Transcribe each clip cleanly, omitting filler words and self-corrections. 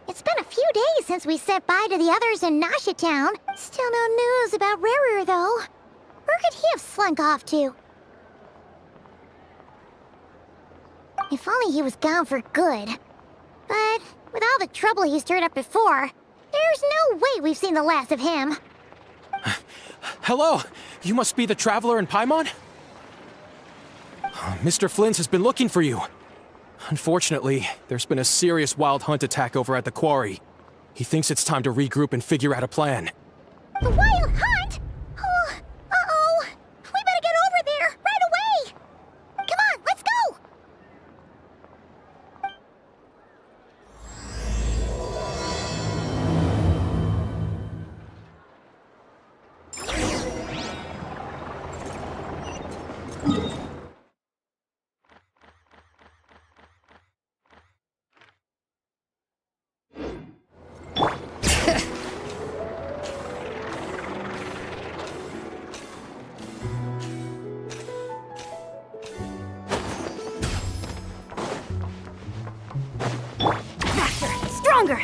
It's been a few days since we said bye to the others in Nasha Town. Still no news about Rarer, though. Where could he have slunk off to? If only he was gone for good. But with all the trouble he stirred up before, there's no way we've seen the last of him. Hello! You must be the traveler in Paimon? Mr. Flynn's has been looking for you. Unfortunately, there's been a serious wild hunt attack over at the quarry. He thinks it's time to regroup and figure out a plan. The wild hunt? Oh, uh-oh. We better get over there, right away! Come on, let's go! Faster! Stronger!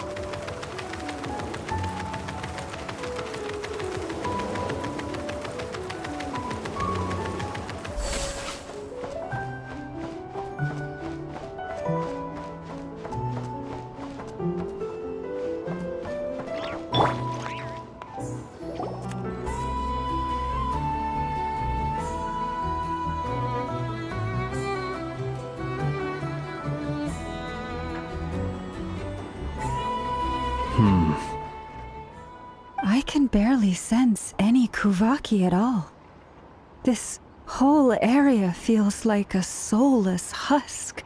I can barely sense any Kuvaki at all. This whole area feels like a soulless husk.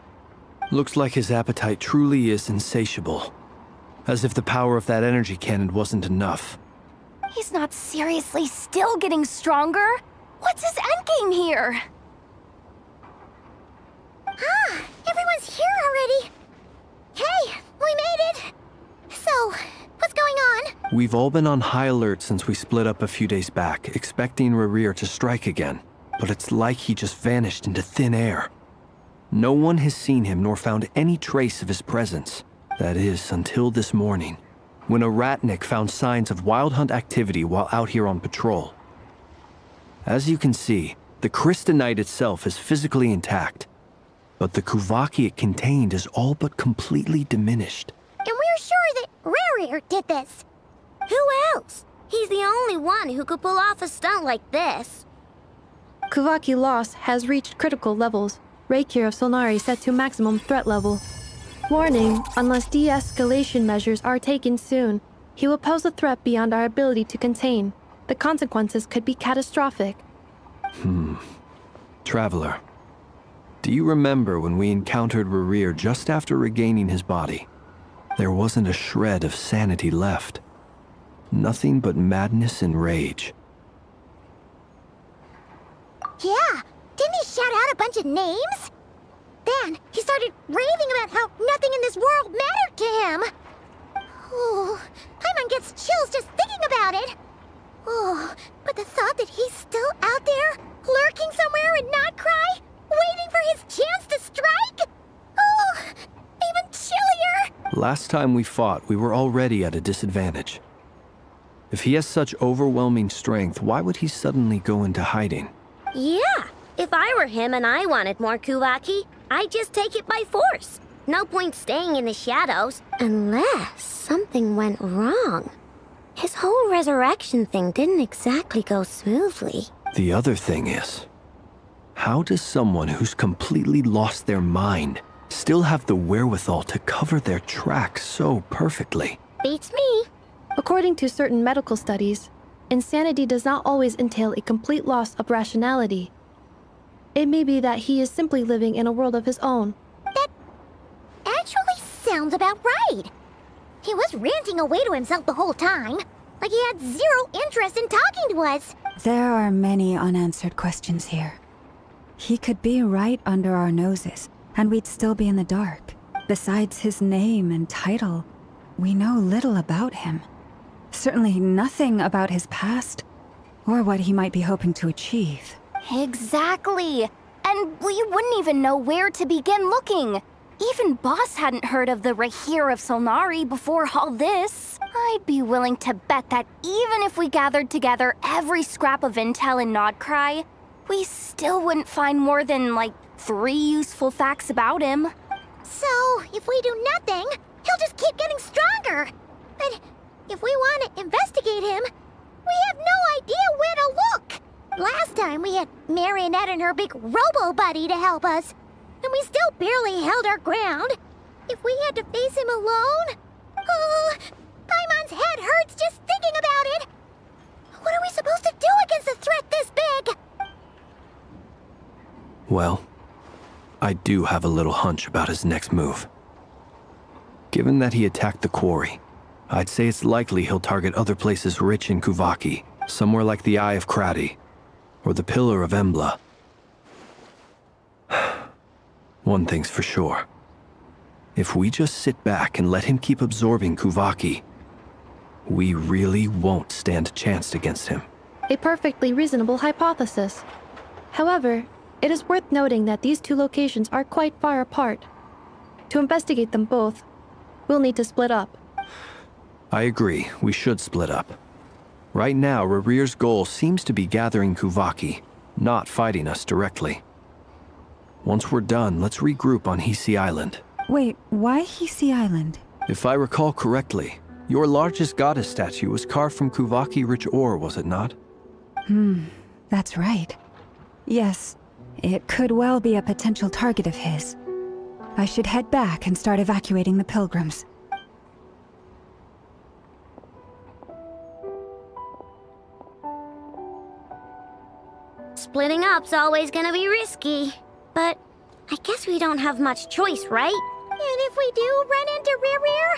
Looks like his appetite truly is insatiable. As if the power of that energy cannon wasn't enough. He's not seriously still getting stronger? What's his endgame here? Ah, everyone's here already. Hey, we made it. So, what's going on? We've all been on high alert since we split up a few days back, expecting Rarir to strike again. But it's like he just vanished into thin air. No one has seen him nor found any trace of his presence. That is, until this morning, when a ratnik found signs of wild hunt activity while out here on patrol. As you can see, the crystalline itself is physically intact, but the Kuvaki it contained is all but completely diminished. And we're sure that Rarir did this. Who else? He's the only one who could pull off a stunt like this. Kuvaki loss has reached critical levels. Reikir of Solnari set to maximum threat level. Warning, unless de-escalation measures are taken soon, he will pose a threat beyond our ability to contain. The consequences could be catastrophic. Traveler, do you remember when we encountered Rarir just after regaining his body? There wasn't a shred of sanity left. Nothing but madness and rage. Yeah, didn't he shout out a bunch of names? Then he started raving about how nothing in this world mattered to him. Oh, Paimon gets chills just thinking about it. Oh, but the thought that he's still out there, lurking somewhere and not cry, waiting for his chance to strike? Oh, even chillier. Last time we fought, we were already at a disadvantage. If he has such overwhelming strength, why would he suddenly go into hiding? Yeah, if I were him and I wanted more Kuvaki, I'd just take it by force. No point staying in the shadows, unless something went wrong. His whole resurrection thing didn't exactly go smoothly. The other thing is, how does someone who's completely lost their mind still have the wherewithal to cover their tracks so perfectly? Beats me. According to certain medical studies, insanity does not always entail a complete loss of rationality. It may be that he is simply living in a world of his own. That actually sounds about right. He was ranting away to himself the whole time, like he had zero interest in talking to us. There are many unanswered questions here. He could be right under our noses, and we'd still be in the dark. Besides his name and title, we know little about him. Certainly nothing about his past, or what he might be hoping to achieve. Exactly. And we wouldn't even know where to begin looking. Even Boss hadn't heard of the Rahir of Solnari before all this. I'd be willing to bet that even if we gathered together every scrap of intel in Nodcry, we still wouldn't find more than, like, 3 useful facts about him. So, if we do nothing, he'll just keep getting stronger. But if we want to investigate him, we have no idea where to look. Last time we had Marionette and her big robo-buddy to help us, and we still barely held our ground. If we had to face him alone... Oh, Paimon's head hurts just thinking about it. What are we supposed to do against a threat this big? Well, I do have a little hunch about his next move. Given that he attacked the quarry, I'd say it's likely he'll target other places rich in Kuvaki, somewhere like the Eye of Krati, or the Pillar of Embla. One thing's for sure. If we just sit back and let him keep absorbing Kuvaki, we really won't stand a chance against him. A perfectly reasonable hypothesis. However, it is worth noting that these 2 locations are quite far apart. To investigate them both, we'll need to split up. I agree, we should split up. Right now, Rarir's goal seems to be gathering Kuvaki, not fighting us directly. Once we're done, let's regroup on Hisi Island. Wait, why Hisi Island? If I recall correctly, your largest goddess statue was carved from Kuvaki-rich ore, was it not? That's right. Yes, it could well be a potential target of his. I should head back and start evacuating the pilgrims. Splitting up's always gonna be risky. But I guess we don't have much choice, right? And if we do run into Rear,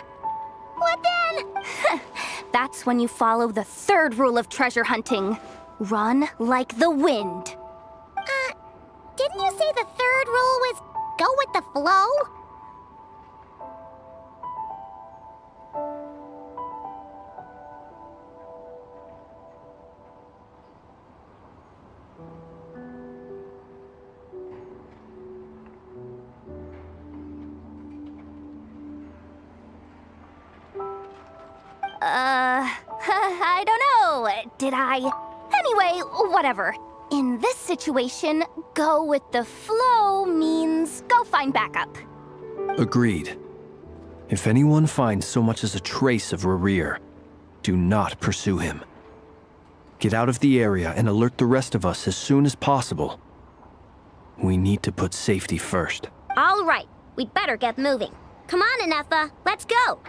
what then? That's when you follow the 3rd rule of treasure hunting. Run like the wind. Didn't you say the 3rd rule was go with the flow? I don't know. Did I? Anyway, whatever. In this situation, go with the flow means go find backup. Agreed. If anyone finds so much as a trace of Rarir, do not pursue him. Get out of the area and alert the rest of us as soon as possible. We need to put safety first. All right, we'd better get moving. Come on, Anefa, let's go.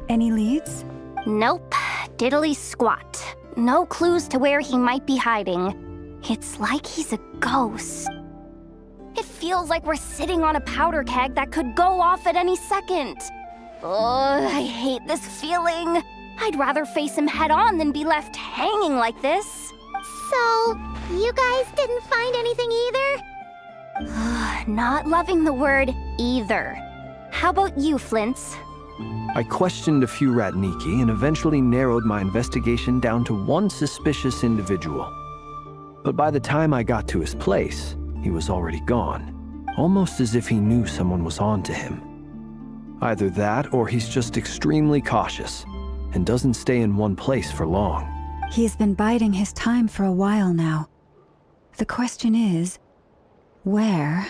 Any leads? Nope. Diddly squat. No clues to where he might be hiding. It's like he's a ghost. It feels like we're sitting on a powder keg that could go off at any second. Ugh, I hate this feeling. I'd rather face him head on than be left hanging like this. So, you guys didn't find anything either? Not loving the word either. How about you, Flintz? I questioned a few Ratniki and eventually narrowed my investigation down to one suspicious individual. But by the time I got to his place, he was already gone, almost as if he knew someone was on to him. Either that or he's just extremely cautious and doesn't stay in one place for long. He's been biding his time for a while now. The question is, where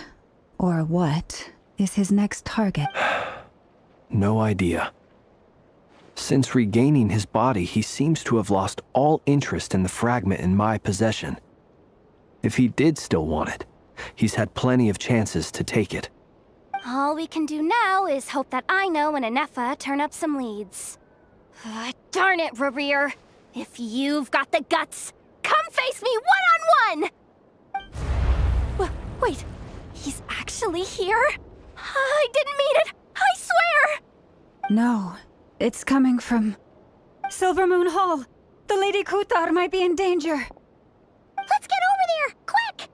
or what is his next target? No idea. Since regaining his body, he seems to have lost all interest in the fragment in my possession. If he did still want it, he's had plenty of chances to take it. All we can do now is hope that Ino and Anefa turn up some leads. Darn it, Rerir! If you've got the guts, come face me one-on-one! Wait, he's actually here? I didn't mean it! I swear! No, it's coming from Silver Moon Hall. The Lady Kutar might be in danger. Let's get over there, quick!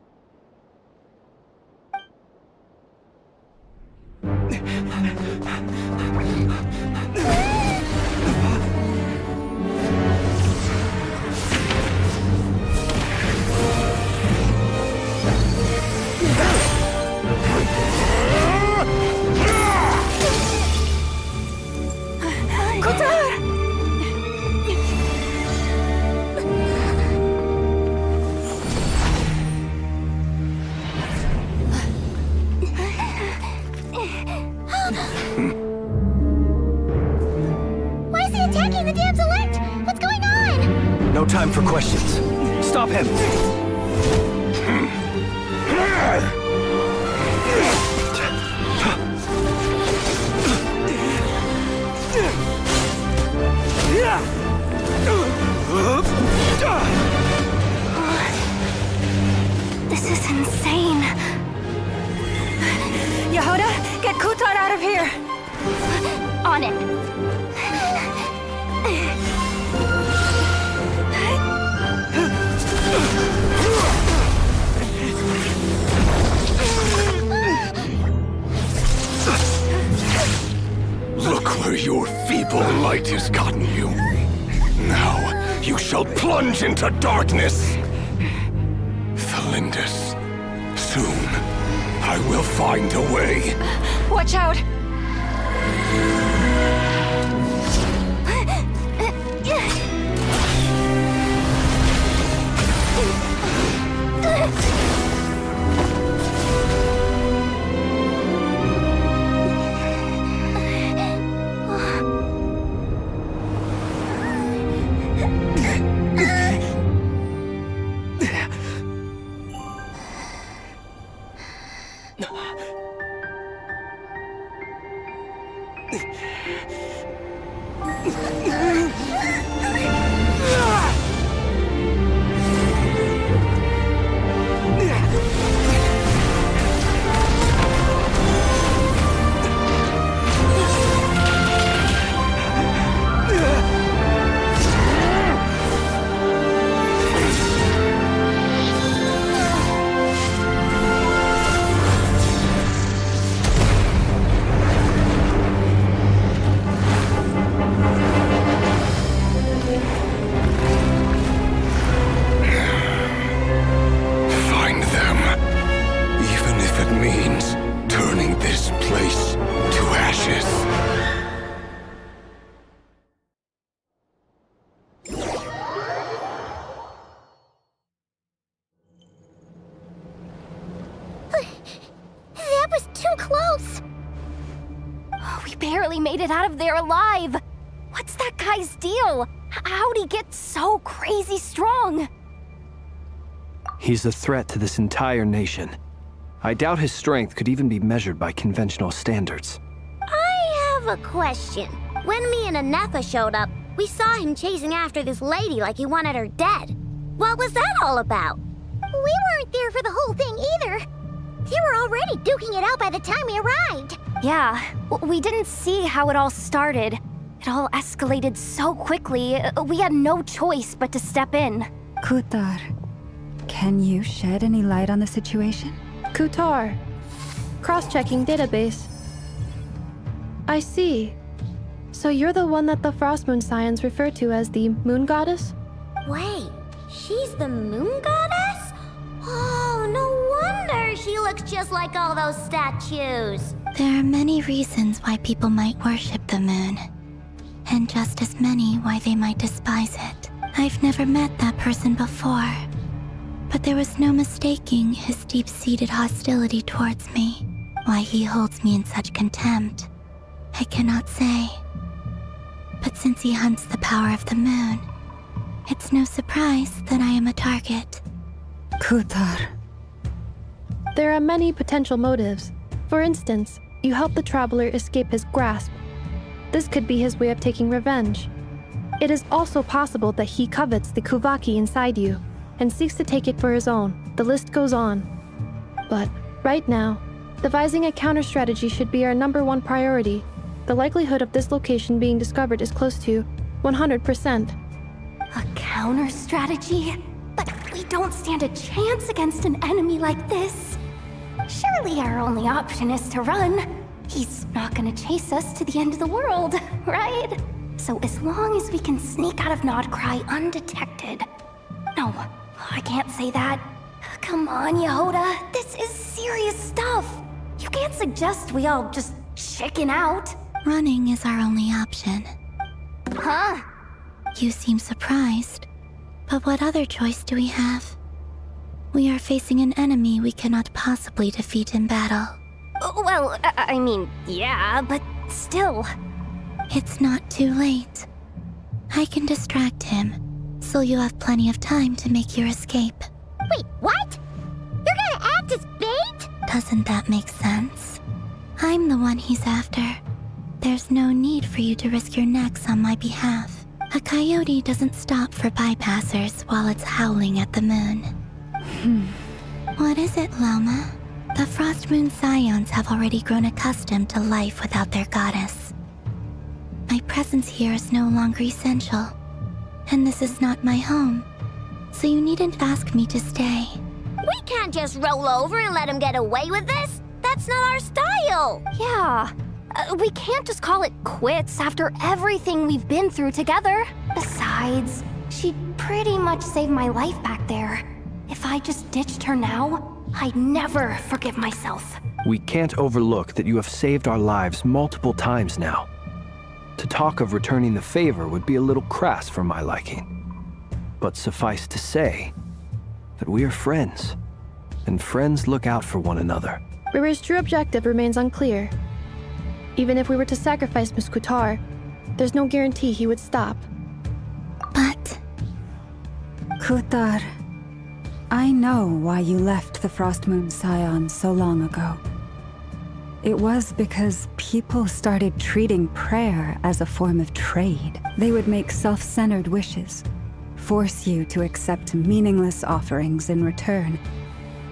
Why is he attacking the damselette? What's going on? No time for questions. Stop him! This is insane. Yehuda, get Kutar out of here! On it. Look where your feeble light has gotten you. Now you shall plunge into darkness. Thalindus, soon I will find a way. Watch out! That was too close! We barely made it out of there alive. What's that guy's deal? How'd he get so crazy strong? He's a threat to this entire nation. I doubt his strength could even be measured by conventional standards. I have a question. When me and Anefa showed up, we saw him chasing after this lady like he wanted her dead. What was that all about? We weren't there for the whole thing either. They were already duking it out by the time we arrived. Yeah, we didn't see how it all started. It all escalated so quickly, we had no choice but to step in. Kutar, can you shed any light on the situation? Kutar. Cross-checking database. I see. So you're the one that the Frost Moon Scions refer to as the Moon Goddess? Wait, she's the moon goddess? Oh, no wonder she looks just like all those statues. There are many reasons why people might worship the moon, and just as many why they might despise it. I've never met that person before, but there was no mistaking his deep-seated hostility towards me. Why he holds me in such contempt, I cannot say. But since he hunts the power of the moon, it's no surprise that I am a target. Kutar. There are many potential motives. For instance, you help the traveler escape his grasp. This could be his way of taking revenge. It is also possible that he covets the Kuvaki inside you and seeks to take it for his own. The list goes on. But right now, devising a counter-strategy should be our #1 priority. The likelihood of this location being discovered is close to 100%. A counter strategy? But we don't stand a chance against an enemy like this. Surely our only option is to run. He's not gonna chase us to the end of the world, right? So as long as we can sneak out of Nodcry undetected. No, I can't say that. Come on, Yehoda. This is serious stuff. You can't suggest we all just chicken out. Running is our only option. Huh? You seem surprised. But what other choice do we have? We are facing an enemy we cannot possibly defeat in battle. Well, I mean, yeah, but still. It's not too late. I can distract him, so you have plenty of time to make your escape. Wait, what? You're gonna act as bait? Doesn't that make sense? I'm the one he's after. There's no need for you to risk your necks on my behalf. A coyote doesn't stop for bypassers while it's howling at the moon. What is it, Loma? The Frost Moon Scions have already grown accustomed to life without their goddess. My presence here is no longer essential, and this is not my home, so you needn't ask me to stay. We can't just roll over and let him get away with this. That's not our style. Yeah. We can't just call it quits after everything we've been through together. Besides, she pretty much saved my life back there. If I just ditched her now, I'd never forgive myself. We can't overlook that you have saved our lives multiple times now. To talk of returning the favor would be a little crass for my liking. But suffice to say that we are friends, and friends look out for one another. Riri's true objective remains unclear. Even if we were to sacrifice Miss Kutar, there's no guarantee he would stop. But Kutar, I know why you left the Frost Moon Scions so long ago. It was because people started treating prayer as a form of trade. They would make self-centered wishes, force you to accept meaningless offerings in return,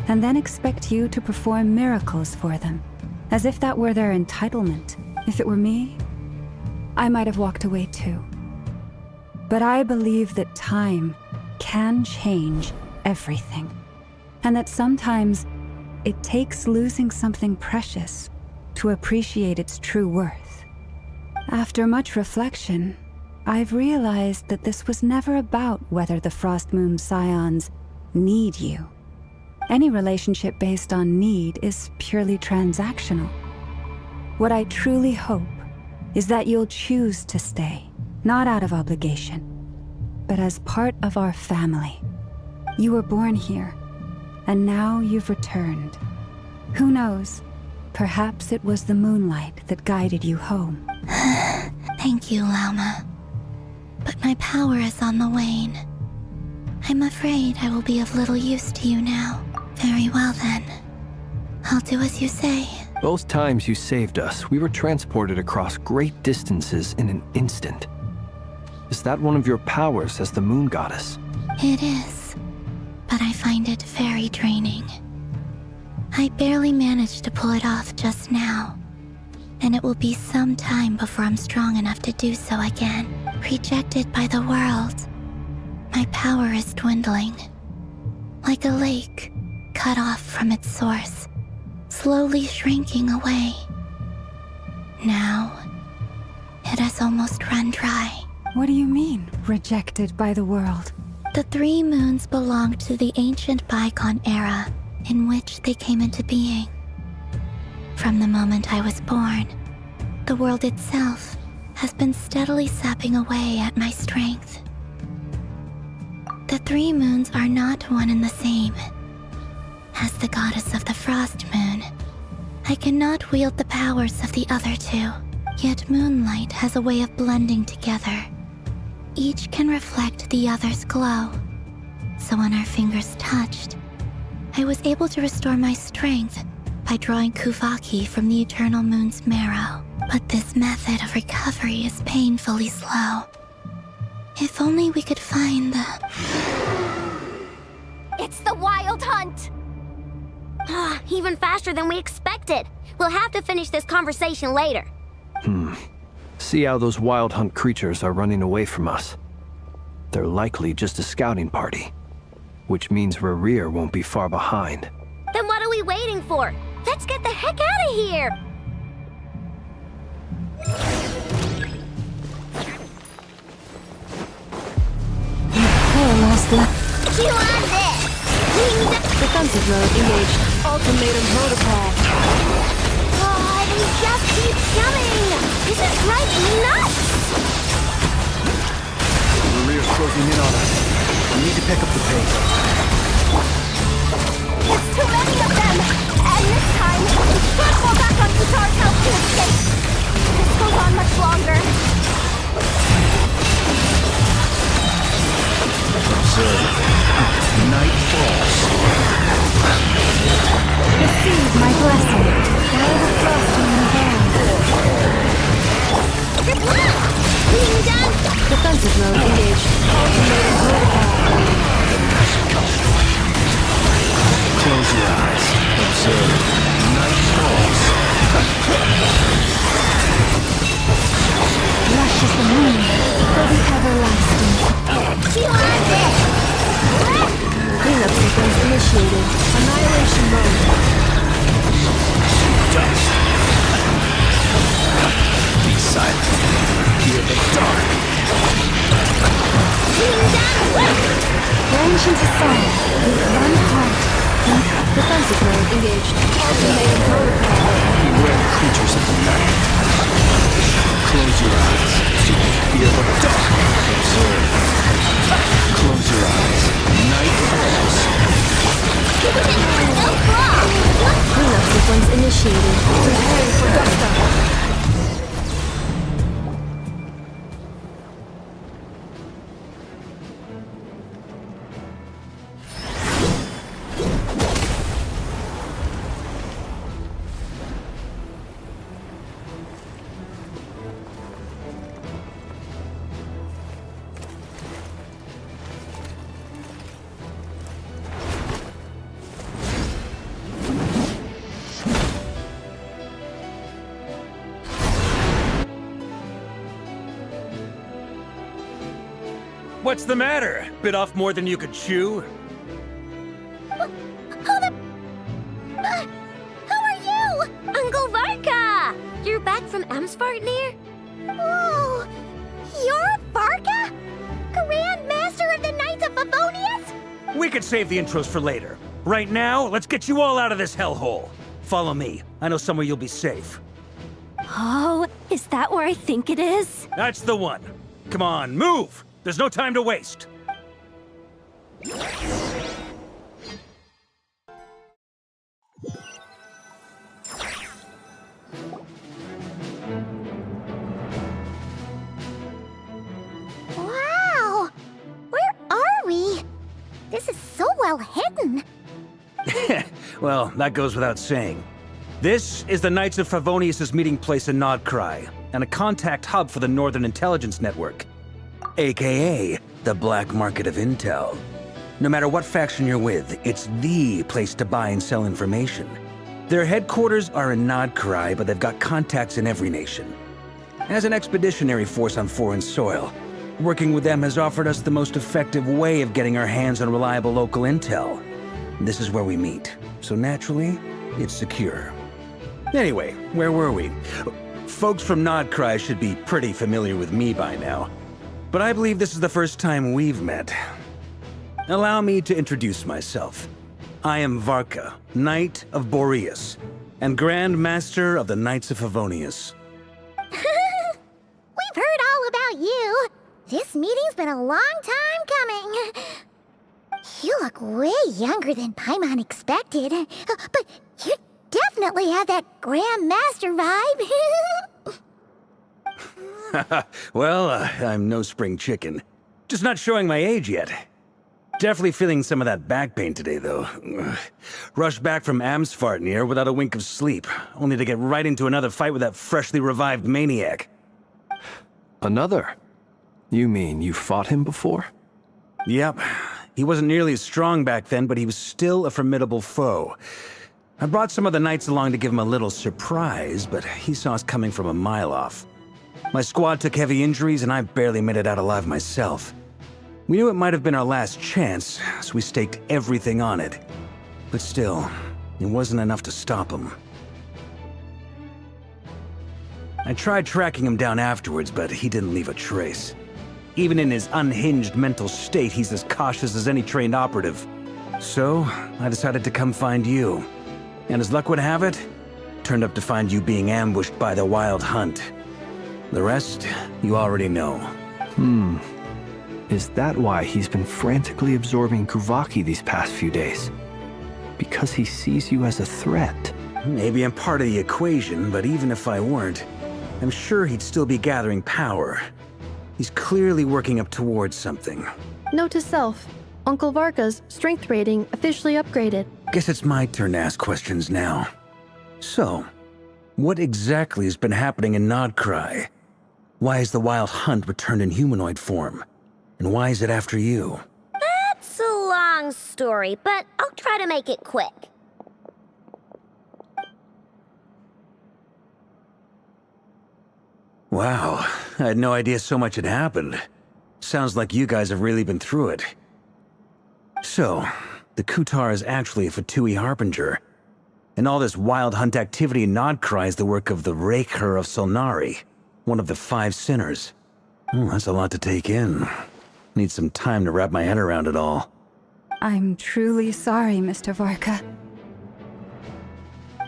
and then expect you to perform miracles for them, as if that were their entitlement. If it were me, I might have walked away too. But I believe that time can change everything, and that sometimes it takes losing something precious to appreciate its true worth. After much reflection, I've realized that this was never about whether the Frost Moon Scions need you. Any relationship based on need is purely transactional. What I truly hope is that you'll choose to stay, not out of obligation, but as part of our family. You were born here, and now you've returned. Who knows? Perhaps it was the moonlight that guided you home. thank you, Lama. But my power is on the wane. I'm afraid I will be of little use to you now. Very well then. I'll do as you say. Both times you saved us, we were transported across great distances in an instant. Is that one of your powers as the moon goddess? It is, but I find it very draining. I barely managed to pull it off just now, and it will be some time before I'm strong enough to do so again. Rejected by the world, my power is dwindling. Like a lake cut off from its source, slowly shrinking away. Now, it has almost run dry. What do you mean, rejected by the world? The 3 moons belonged to the ancient bygone era in which they came into being. From the moment I was born, the world itself has been steadily sapping away at my strength. The 3 moons are not one and the same. As the goddess of the Frost Moon, I cannot wield the powers of the other 2. Yet Moonlight has a way of blending together. Each can reflect the other's glow. So when our fingers touched, I was able to restore my strength by drawing Kuvaki from the eternal moon's marrow. But this method of recovery is painfully slow. If only we could find the... It's the Wild Hunt! Even faster than we expected. We'll have to finish this conversation later. See how those Wild Hunt creatures are running away from us. They're likely just a scouting party, which means Rerir won't be far behind. Then what are we waiting for? Let's get the heck out of here! You on this! Defensive mode engaged. Ultimatum protocol. Oh, they just keep coming! This is driving me nuts! Rerir's closing in on us. We need to pick up the pace. There's too many of them! And this time, we can't fall back on Guitar's help to escape! This goes on much longer. Night falls. Receive my blessing. Gather the frost in the hand. Being done! Defensive mode engaged. Ultimatum protocol. Close your eyes. Observe. Night falls. Lush is the moon for the everlasting. You on this! Cleanup sequence initiated. Annihilation mode. Dust. Be silent. Hear the dark. Being done! Range into song with one heart. Defensive mode engaged. Ultimatum protocol. Beware the creatures of the night. Close your eyes. Hear the dark. Observe. Close your eyes. Night falls. No problem! Cleanup sequence initiated. Preparing for dust up. What's the matter? Bit off more than you could chew? Who are you? Uncle Varka! You're back from Amsvartnir? Oh, you're Varka? Grand Master of the Knights of Favonius? We could save the intros for later. Right now, let's get you all out of this hellhole. Follow me. I know somewhere you'll be safe. Oh, is that where I think it is? That's the one. Come on, move! There's no time to waste. Wow! Where are we? This is so well hidden. Well, that goes without saying. This is the Knights of Favonius' meeting place in Nodcry, and a contact hub for the Northern Intelligence Network, aka the Black Market of Intel. No matter what faction you're with, it's the place to buy and sell information. Their headquarters are in Nodcry, but they've got contacts in every nation. As an expeditionary force on foreign soil, working with them has offered us the most effective way of getting our hands on reliable local intel. This is where we meet, so naturally, it's secure. Anyway, where were we? Folks from Nodcry should be pretty familiar with me by now, but I believe this is the first time we've met. Allow me to introduce myself. I am Varka, Knight of Boreas, and Grand Master of the Knights of Favonius. We've heard all about you. This meeting's been a long time coming. You look way younger than Paimon expected, but you definitely have that Grand Master vibe. Well, I'm no spring chicken. Just not showing my age yet. Definitely feeling some of that back pain today, though. Rushed back from Amsfartnir without a wink of sleep, only to get right into another fight with that freshly revived maniac. Another? You mean you fought him before? Yep. He wasn't nearly as strong back then, but he was still a formidable foe. I brought some of the knights along to give him a little surprise, but he saw us coming from a mile off. My squad took heavy injuries, and I barely made it out alive myself. We knew it might have been our last chance, so we staked everything on it. But still, it wasn't enough to stop him. I tried tracking him down afterwards, but he didn't leave a trace. Even in his unhinged mental state, he's as cautious as any trained operative. So, I decided to come find you. And as luck would have it, turned up to find you being ambushed by the Wild Hunt. The rest, you already know. Is that why he's been frantically absorbing Kuvaki these past few days? Because he sees you as a threat? Maybe I'm part of the equation, but even if I weren't, I'm sure he'd still be gathering power. He's clearly working up towards something. Note to self, Uncle Varka's strength rating officially upgraded. Guess it's my turn to ask questions now. So, what exactly has been happening in Nodcry? Why has the Wild Hunt returned in humanoid form? And why is it after you? That's a long story, but I'll try to make it quick. Wow, I had no idea so much had happened. Sounds like you guys have really been through it. So, the Kutar is actually a Fatui Harbinger. And all this Wild Hunt activity in Nodcry is the work of the Raker of Solnari, one of the 5 sinners. That's a lot to take in. Need some time to wrap my head around it all. I'm truly sorry, Mr. Varka.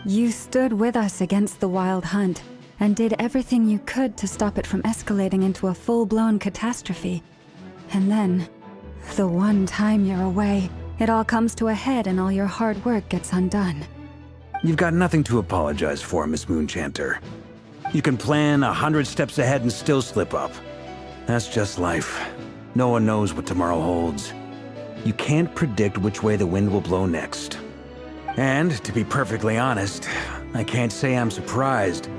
You stood with us against the Wild Hunt, and did everything you could to stop it from escalating into a full-blown catastrophe. And then, the one time you're away, it all comes to a head and all your hard work gets undone. You've got nothing to apologize for, Miss Moonchanter. You can plan 100 steps ahead and still slip up. That's just life. No one knows what tomorrow holds. You can't predict which way the wind will blow next. And, to be perfectly honest, I can't say I'm surprised.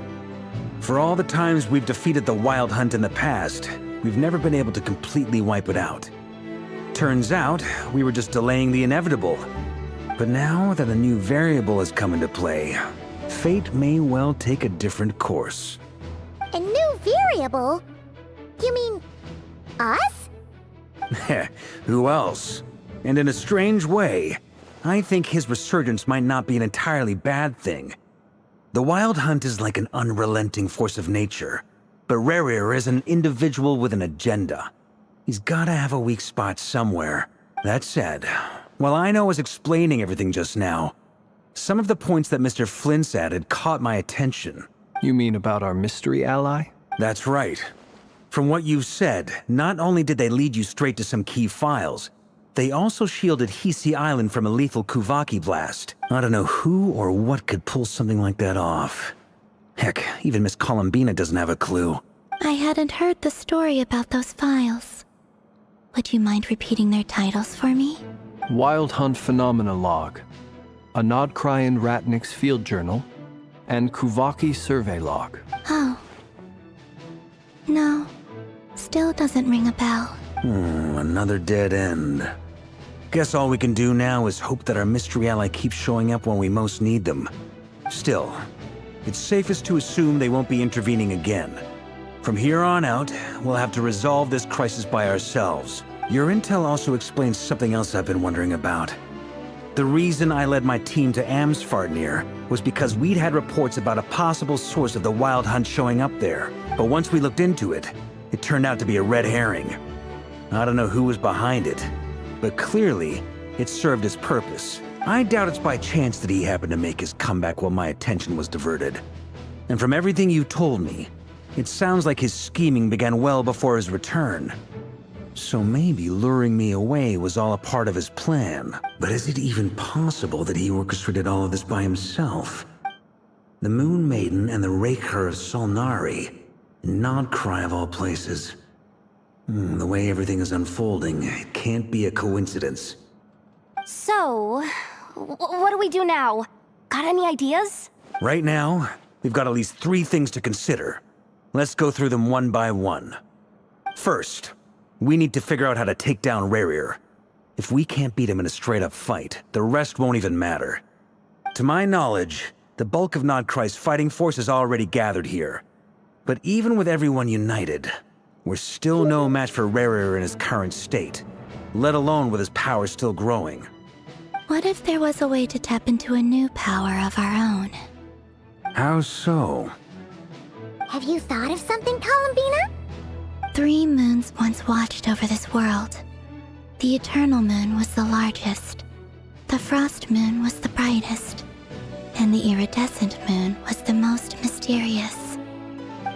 For all the times we've defeated the Wild Hunt in the past, we've never been able to completely wipe it out. Turns out, we were just delaying the inevitable. But now that a new variable has come into play, fate may well take a different course. A new variable? You mean us? Who else? And in a strange way, I think his resurgence might not be an entirely bad thing. The Wild Hunt is like an unrelenting force of nature, but Rerir is an individual with an agenda. He's gotta have a weak spot somewhere. That said, while I was explaining everything just now, some of the points that Mr. Flint's added caught my attention. You mean about our mystery ally? That's right. From what you've said, not only did they lead you straight to some key files, they also shielded Hisi Island from a lethal Kuvaki blast. I don't know who or what could pull something like that off. Heck, even Miss Columbina doesn't have a clue. I hadn't heard the story about those files. Would you mind repeating their titles for me? Wild Hunt Phenomena Log, a Nodcryan Ratnik's Field Journal, and Kuvaki Survey Log. Oh. No. Still doesn't ring a bell. Another dead end. Guess all we can do now is hope that our mystery ally keeps showing up when we most need them. Still, it's safest to assume they won't be intervening again. From here on out, we'll have to resolve this crisis by ourselves. Your intel also explains something else I've been wondering about. The reason I led my team to Amsfartnir was because we'd had reports about a possible source of the Wild Hunt showing up there. But once we looked into it, it turned out to be a red herring. I don't know who was behind it, but clearly, it served its purpose. I doubt it's by chance that he happened to make his comeback while my attention was diverted. And from everything you told me, it sounds like his scheming began well before his return. So maybe luring me away was all a part of his plan. But is it even possible that he orchestrated all of this by himself? The Moon Maiden and the Raker of Solnari. Nodcry of all places. The way everything is unfolding, it can't be a coincidence. So, what do we do now? Got any ideas? Right now, we've got at least 3 things to consider. Let's go through them one by one. First, we need to figure out how to take down Rerir. If we can't beat him in a straight-up fight, the rest won't even matter. To my knowledge, the bulk of Nodcry's fighting force is already gathered here. But even with everyone united, we're still no match for Rerir in his current state, let alone with his power still growing. What if there was a way to tap into a new power of our own? How so? Have you thought of something, Columbina? 3 moons once watched over this world. The Eternal Moon was the largest. The Frost Moon was the brightest. And the Iridescent Moon was the most mysterious.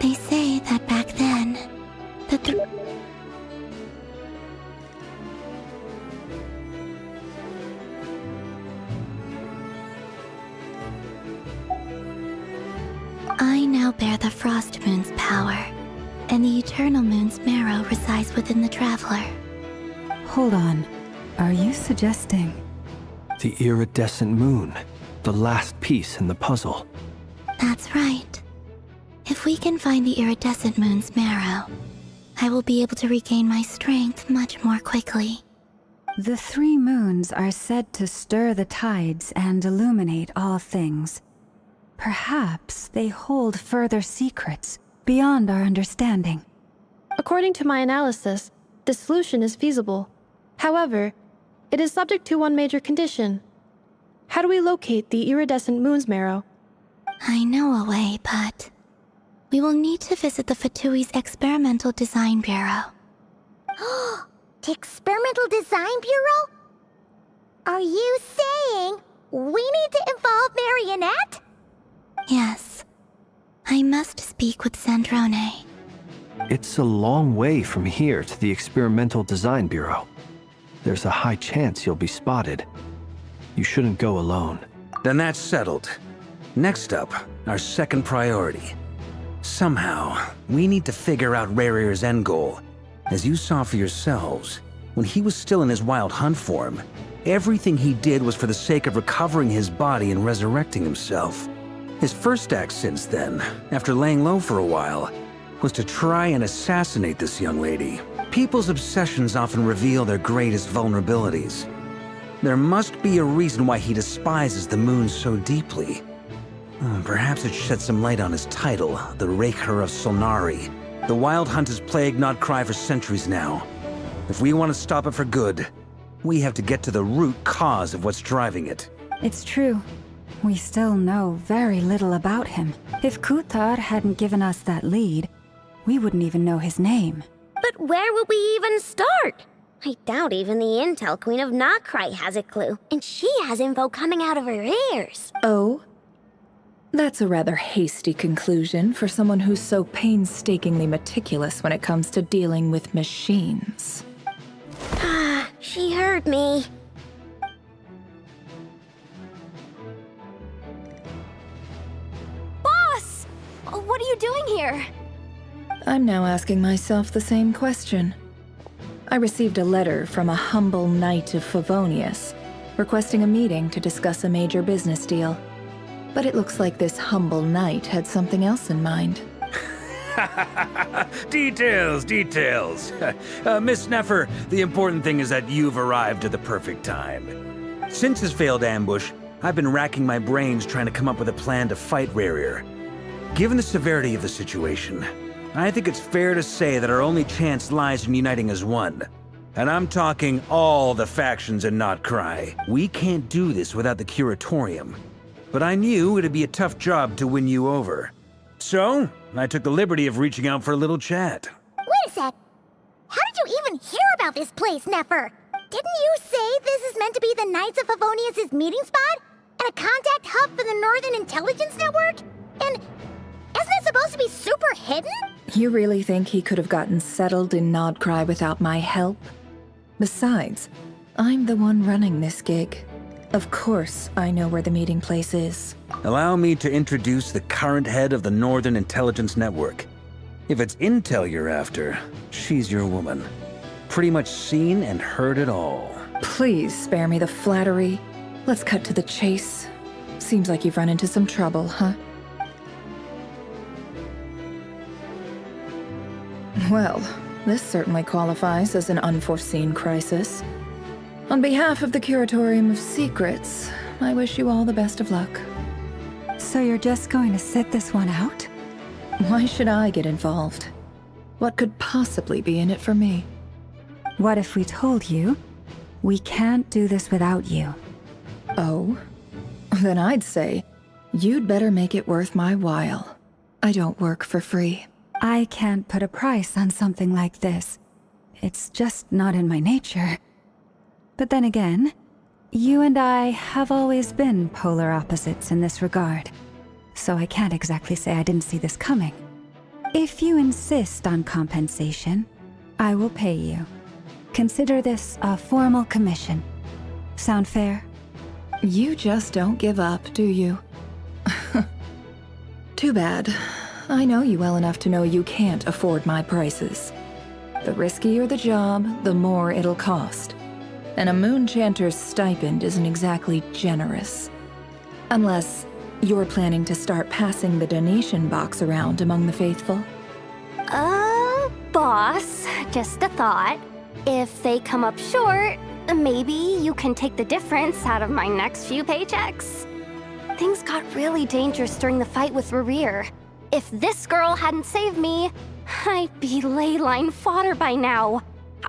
They say that back then, I now bear the Frost Moon's power, and the Eternal Moon's marrow resides within the Traveler. Hold on. Are you suggesting? The iridescent moon, the last piece in the puzzle. That's right. If we can find the Iridescent Moon's marrow, I will be able to regain my strength much more quickly. The 3 moons are said to stir the tides and illuminate all things. Perhaps they hold further secrets beyond our understanding. According to my analysis, the solution is feasible. However, it is subject to one major condition. How do we locate the Iridescent Moon's marrow? I know a way, but we will need to visit the Fatui's Experimental Design Bureau. The Experimental Design Bureau? Are you saying we need to involve Marionette? Yes. I must speak with Sandrone. It's a long way from here to the Experimental Design Bureau. There's a high chance you'll be spotted. You shouldn't go alone. Then that's settled. Next up, our second priority. Somehow, we need to figure out Rerir's end goal. As you saw for yourselves, when he was still in his wild hunt form, everything he did was for the sake of recovering his body and resurrecting himself. His first act since then, after laying low for a while, was to try and assassinate this young lady. People's obsessions often reveal their greatest vulnerabilities. There must be a reason why he despises the moon so deeply. Perhaps it sheds some light on his title, the Raker of Solnari. The Wild Hunt has plagued Nodcry for centuries now. If we want to stop it for good, we have to get to the root cause of what's driving it. It's true. We still know very little about him. If Kuthar hadn't given us that lead, we wouldn't even know his name. But where would we even start? I doubt even the Intel Queen of Nodcry has a clue, and she has info coming out of her ears. Oh? That's a rather hasty conclusion for someone who's so painstakingly meticulous when it comes to dealing with machines. Ah, she heard me. Boss! What are you doing here? I'm now asking myself the same question. I received a letter from a humble knight of Favonius, requesting a meeting to discuss a major business deal. But it looks like this humble knight had something else in mind. Details. Miss Neffer, the important thing is that you've arrived at the perfect time. Since his failed ambush, I've been racking my brains trying to come up with a plan to fight Rerir. Given the severity of the situation, I think it's fair to say that our only chance lies in uniting as one. And I'm talking all the factions in Nodcry. We can't do this without the Curatorium. But I knew it'd be a tough job to win you over. So, I took the liberty of reaching out for a little chat. Wait a sec. How did you even hear about this place, Neffer? Didn't you say this is meant to be the Knights of Favonius' meeting spot? And a contact hub for the Northern Intelligence Network? And isn't it supposed to be super hidden? You really think he could have gotten settled in Nodcry without my help? Besides, I'm the one running this gig. Of course, I know where the meeting place is. Allow me to introduce the current head of the Northern Intelligence Network. If it's intel you're after, she's your woman. Pretty much seen and heard it all. Please spare me the flattery. Let's cut to the chase. Seems like you've run into some trouble, huh? Well, this certainly qualifies as an unforeseen crisis. On behalf of the Curatorium of Secrets, I wish you all the best of luck. So you're just going to sit this one out? Why should I get involved? What could possibly be in it for me? What if we told you we can't do this without you? Oh? Then I'd say you'd better make it worth my while. I don't work for free. I can't put a price on something like this. It's just not in my nature. But then again, you and I have always been polar opposites in this regard. So I can't exactly say I didn't see this coming. If you insist on compensation, I will pay you. Consider this a formal commission. Sound fair? You just don't give up, do you? Too bad. I know you well enough to know you can't afford my prices. The riskier the job, the more it'll cost. And a moon chanter's stipend isn't exactly generous. Unless you're planning to start passing the donation box around among the faithful. Boss, just a thought. If they come up short, maybe you can take the difference out of my next few paychecks. Things got really dangerous during the fight with Rerir. If this girl hadn't saved me, I'd be ley line fodder by now.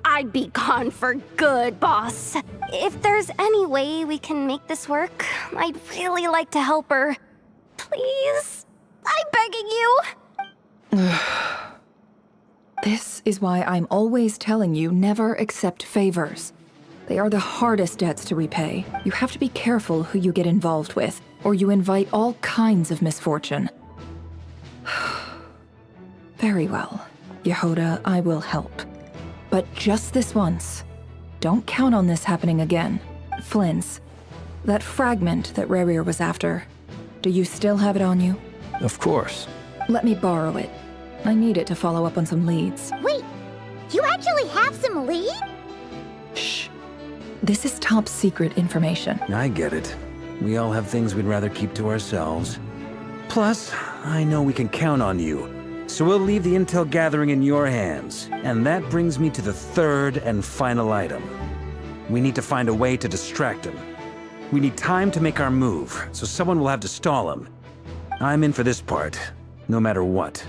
I'd be gone for good, boss. If there's any way we can make this work, I'd really like to help her. Please? I'm begging you. This is why I'm always telling you never accept favors. They are the hardest debts to repay. You have to be careful who you get involved with, or you invite all kinds of misfortune. Very well. Yehoda, I will help. But just this once. Don't count on this happening again. Flynn's. That fragment that Rerir was after. Do you still have it on you? Of course. Let me borrow it. I need it to follow up on some leads. Wait, you actually have some lead? Shh. This is top secret information. I get it. We all have things we'd rather keep to ourselves. Plus, I know we can count on you. So we'll leave the intel gathering in your hands. And that brings me to the third and final item. We need to find a way to distract him. We need time to make our move, so someone will have to stall him. I'm in for this part, no matter what.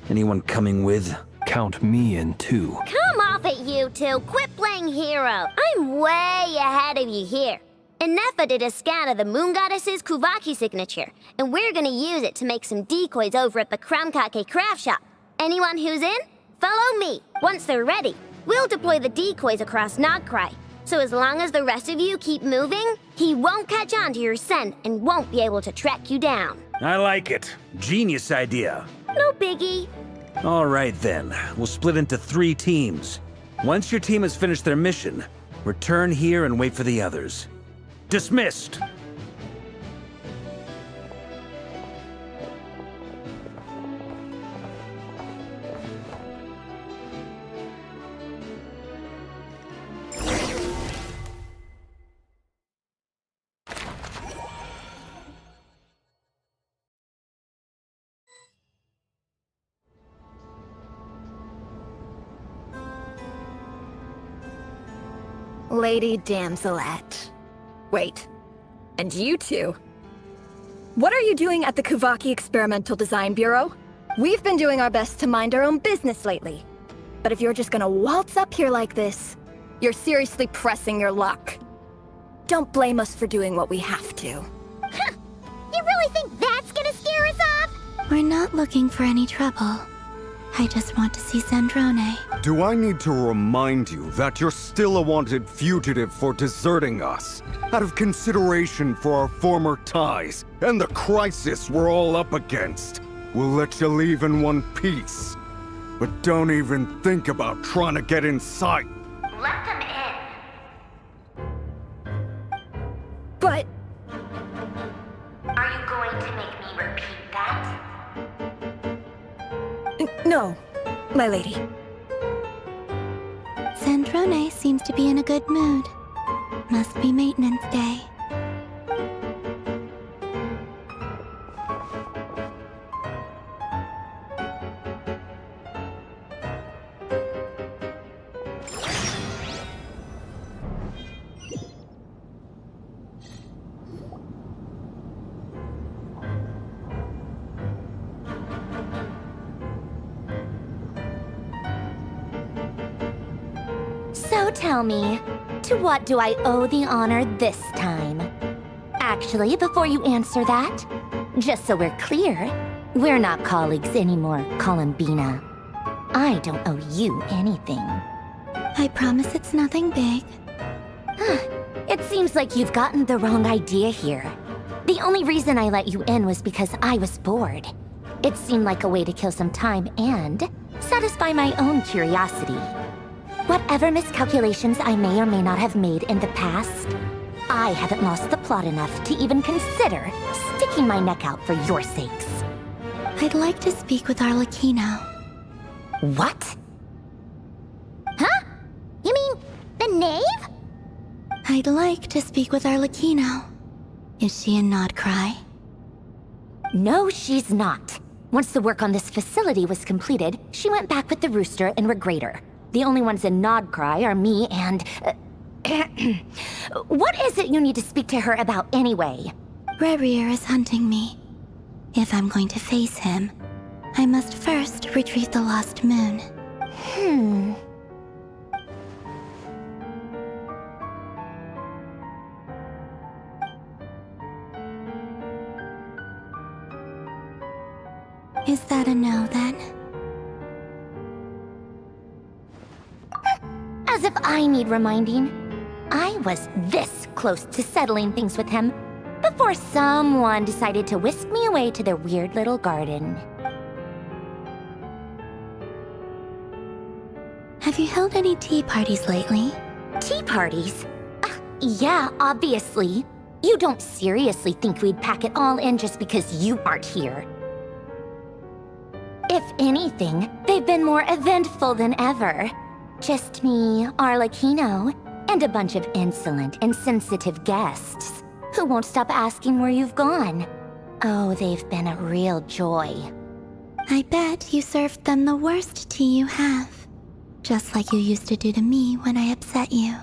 Anyone coming with? Count me in too. Come off it, you two. Quit playing hero. I'm way ahead of you here. Inefa did a scan of the Moon Goddess's Kuvaki signature, and we're gonna use it to make some decoys over at the kekekeke craft shop. Anyone who's in? Follow me. Once they're ready, we'll deploy the decoys across Nodcry. So as long as the rest of you keep moving, he won't catch on to your scent and won't be able to track you down. I like it. Genius idea. No biggie. All right then, we'll split into 3 teams. Once your team has finished their mission, return here and wait for the others. Dismissed! Lady Damselette. Wait, and you two? What are you doing at the Kuvaki Experimental Design Bureau? We've been doing our best to mind our own business lately. But if you're just gonna waltz up here like this, you're seriously pressing your luck. Don't blame us for doing what we have to. Huh. You really think that's gonna scare us off? We're not looking for any trouble. I just want to see Zandrone. Do I need to remind you that you're still a wanted fugitive for deserting us? Out of consideration for our former ties and the crisis we're all up against, we'll let you leave in one piece. But don't even think about trying to get inside. Let them in. But... Are you going to make me repeat that? No, my lady. Sandrone seems to be in a good mood. Must be maintenance day. So tell me, to what do I owe the honor this time? Actually, before you answer that, just so we're clear, we're not colleagues anymore, Columbina. I don't owe you anything. I promise it's nothing big. It seems like you've gotten the wrong idea here. The only reason I let you in was because I was bored. It seemed like a way to kill some time and satisfy my own curiosity. Whatever miscalculations I may or may not have made in the past, I haven't lost the plot enough to even consider sticking my neck out for your sakes. I'd like to speak with Arlecchino. What? Huh? You mean the knave? I'd like to speak with Arlecchino. Is she in Nodcry? No, she's not. Once the work on this facility was completed, she went back with the Rooster and Regrator. The only ones in Nodcry are me and... What is it you need to speak to her about anyway? Rerir is hunting me. If I'm going to face him, I must first retrieve the lost moon. Is that a no, then? As if I need reminding. I was this close to settling things with him before someone decided to whisk me away to their weird little garden. Have you held any tea parties lately? Tea parties? Yeah, obviously. You don't seriously think we'd pack it all in just because you aren't here. If anything, they've been more eventful than ever. Just me, Arlecchino, and a bunch of insolent, insensitive guests who won't stop asking where you've gone. Oh, they've been a real joy. I bet you served them the worst tea you have. Just like you used to do to me when I upset you.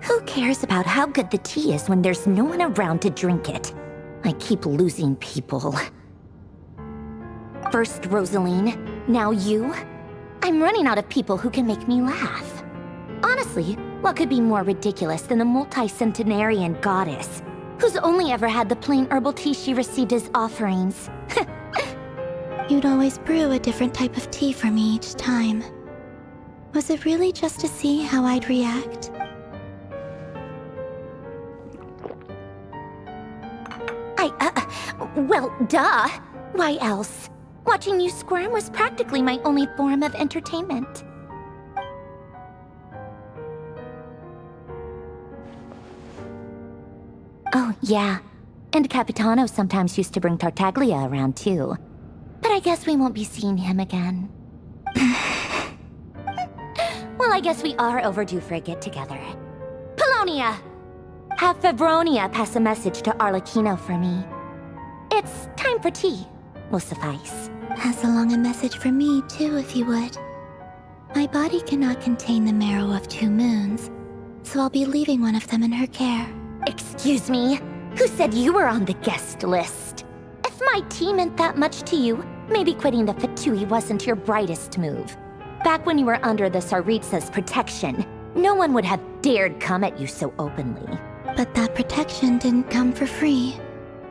Who cares about how good the tea is when there's no one around to drink it? I keep losing people. First Rosaline, now you. I'm running out of people who can make me laugh. Honestly, what could be more ridiculous than the multi-centenarian goddess, who's only ever had the plain herbal tea she received as offerings? You'd always brew a different type of tea for me each time. Was it really just to see how I'd react? Well, duh. Why else? Watching you squirm was practically my only form of entertainment. Oh, yeah. And Capitano sometimes used to bring Tartaglia around, too. But I guess we won't be seeing him again. Well, I guess we are overdue for a get-together. Polonia! Have Febronia pass a message to Arlecchino for me. It's time for tea. Will suffice. Pass along a message for me, too, if you would. My body cannot contain the marrow of 2 moons, so I'll be leaving one of them in her care. Excuse me? Who said you were on the guest list? If my tea meant that much to you, maybe quitting the Fatui wasn't your brightest move. Back when you were under the Tsaritsa's protection, no one would have dared come at you so openly. But that protection didn't come for free.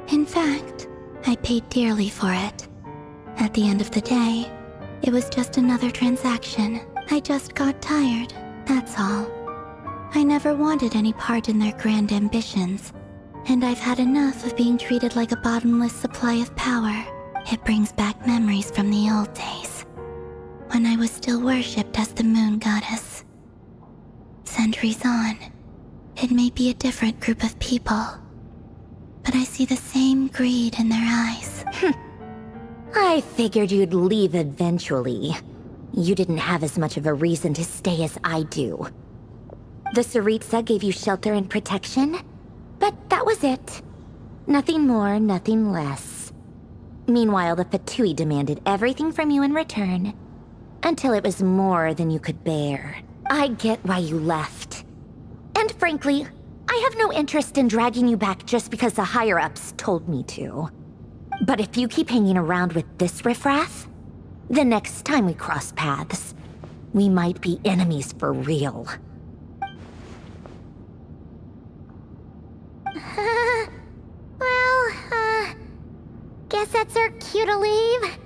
In fact, I paid dearly for it. At the end of the day, it was just another transaction. I just got tired, that's all. I never wanted any part in their grand ambitions, and I've had enough of being treated like a bottomless supply of power. It brings back memories from the old days, when I was still worshipped as the moon goddess. Centuries on, it may be a different group of people, but I see the same greed in their eyes. I figured you'd leave eventually. You didn't have as much of a reason to stay as I do. The Tsaritsa gave you shelter and protection, but that was it. Nothing more, nothing less. Meanwhile, the Fatui demanded everything from you in return, until it was more than you could bear. I get why you left. And frankly, I have no interest in dragging you back just because the higher-ups told me to. But if you keep hanging around with this riffraff, the next time we cross paths, we might be enemies for real. Guess that's our cue to leave?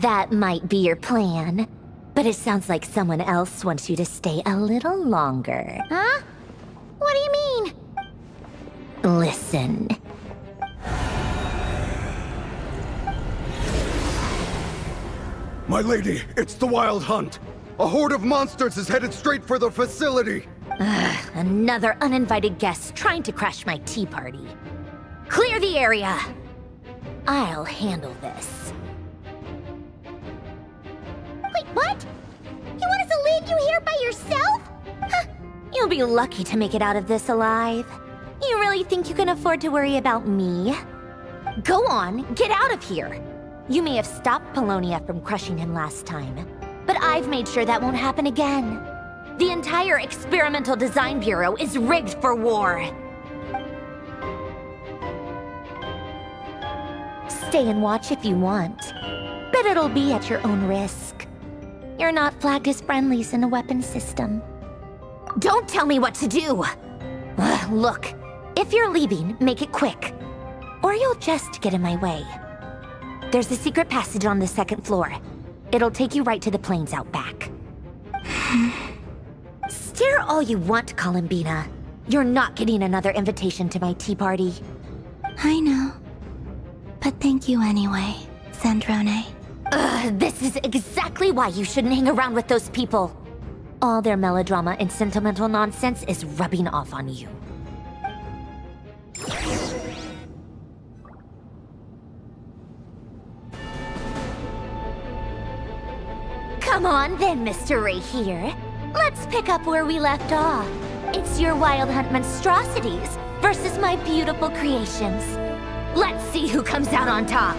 That might be your plan. But it sounds like someone else wants you to stay a little longer. Huh? What do you mean? Listen. My lady, it's the Wild Hunt. A horde of monsters is headed straight for the facility. Another uninvited guest trying to crash my tea party. Clear the area. I'll handle this. Wait, what? You want us to leave you here by yourself? You'll be lucky to make it out of this alive. You really think you can afford to worry about me? Go on, get out of here. You may have stopped Polonia from crushing him last time, but I've made sure that won't happen again. The entire Experimental Design Bureau is rigged for war. Stay and watch if you want, but it'll be at your own risk. You're not flagged as friendlies in the weapons system. Don't tell me what to do! Look, if you're leaving, make it quick, or you'll just get in my way. There's a secret passage on the second floor. It'll take you right to the plains out back. Stare all you want, Columbina. You're not getting another invitation to my tea party. I know. But thank you anyway, Sandrone. This is exactly why you shouldn't hang around with those people. All their melodrama and sentimental nonsense is rubbing off on you. Come on then, Mr. Ray here. Let's pick up where we left off. It's your Wild Hunt monstrosities versus my beautiful creations. Let's see who comes out on top.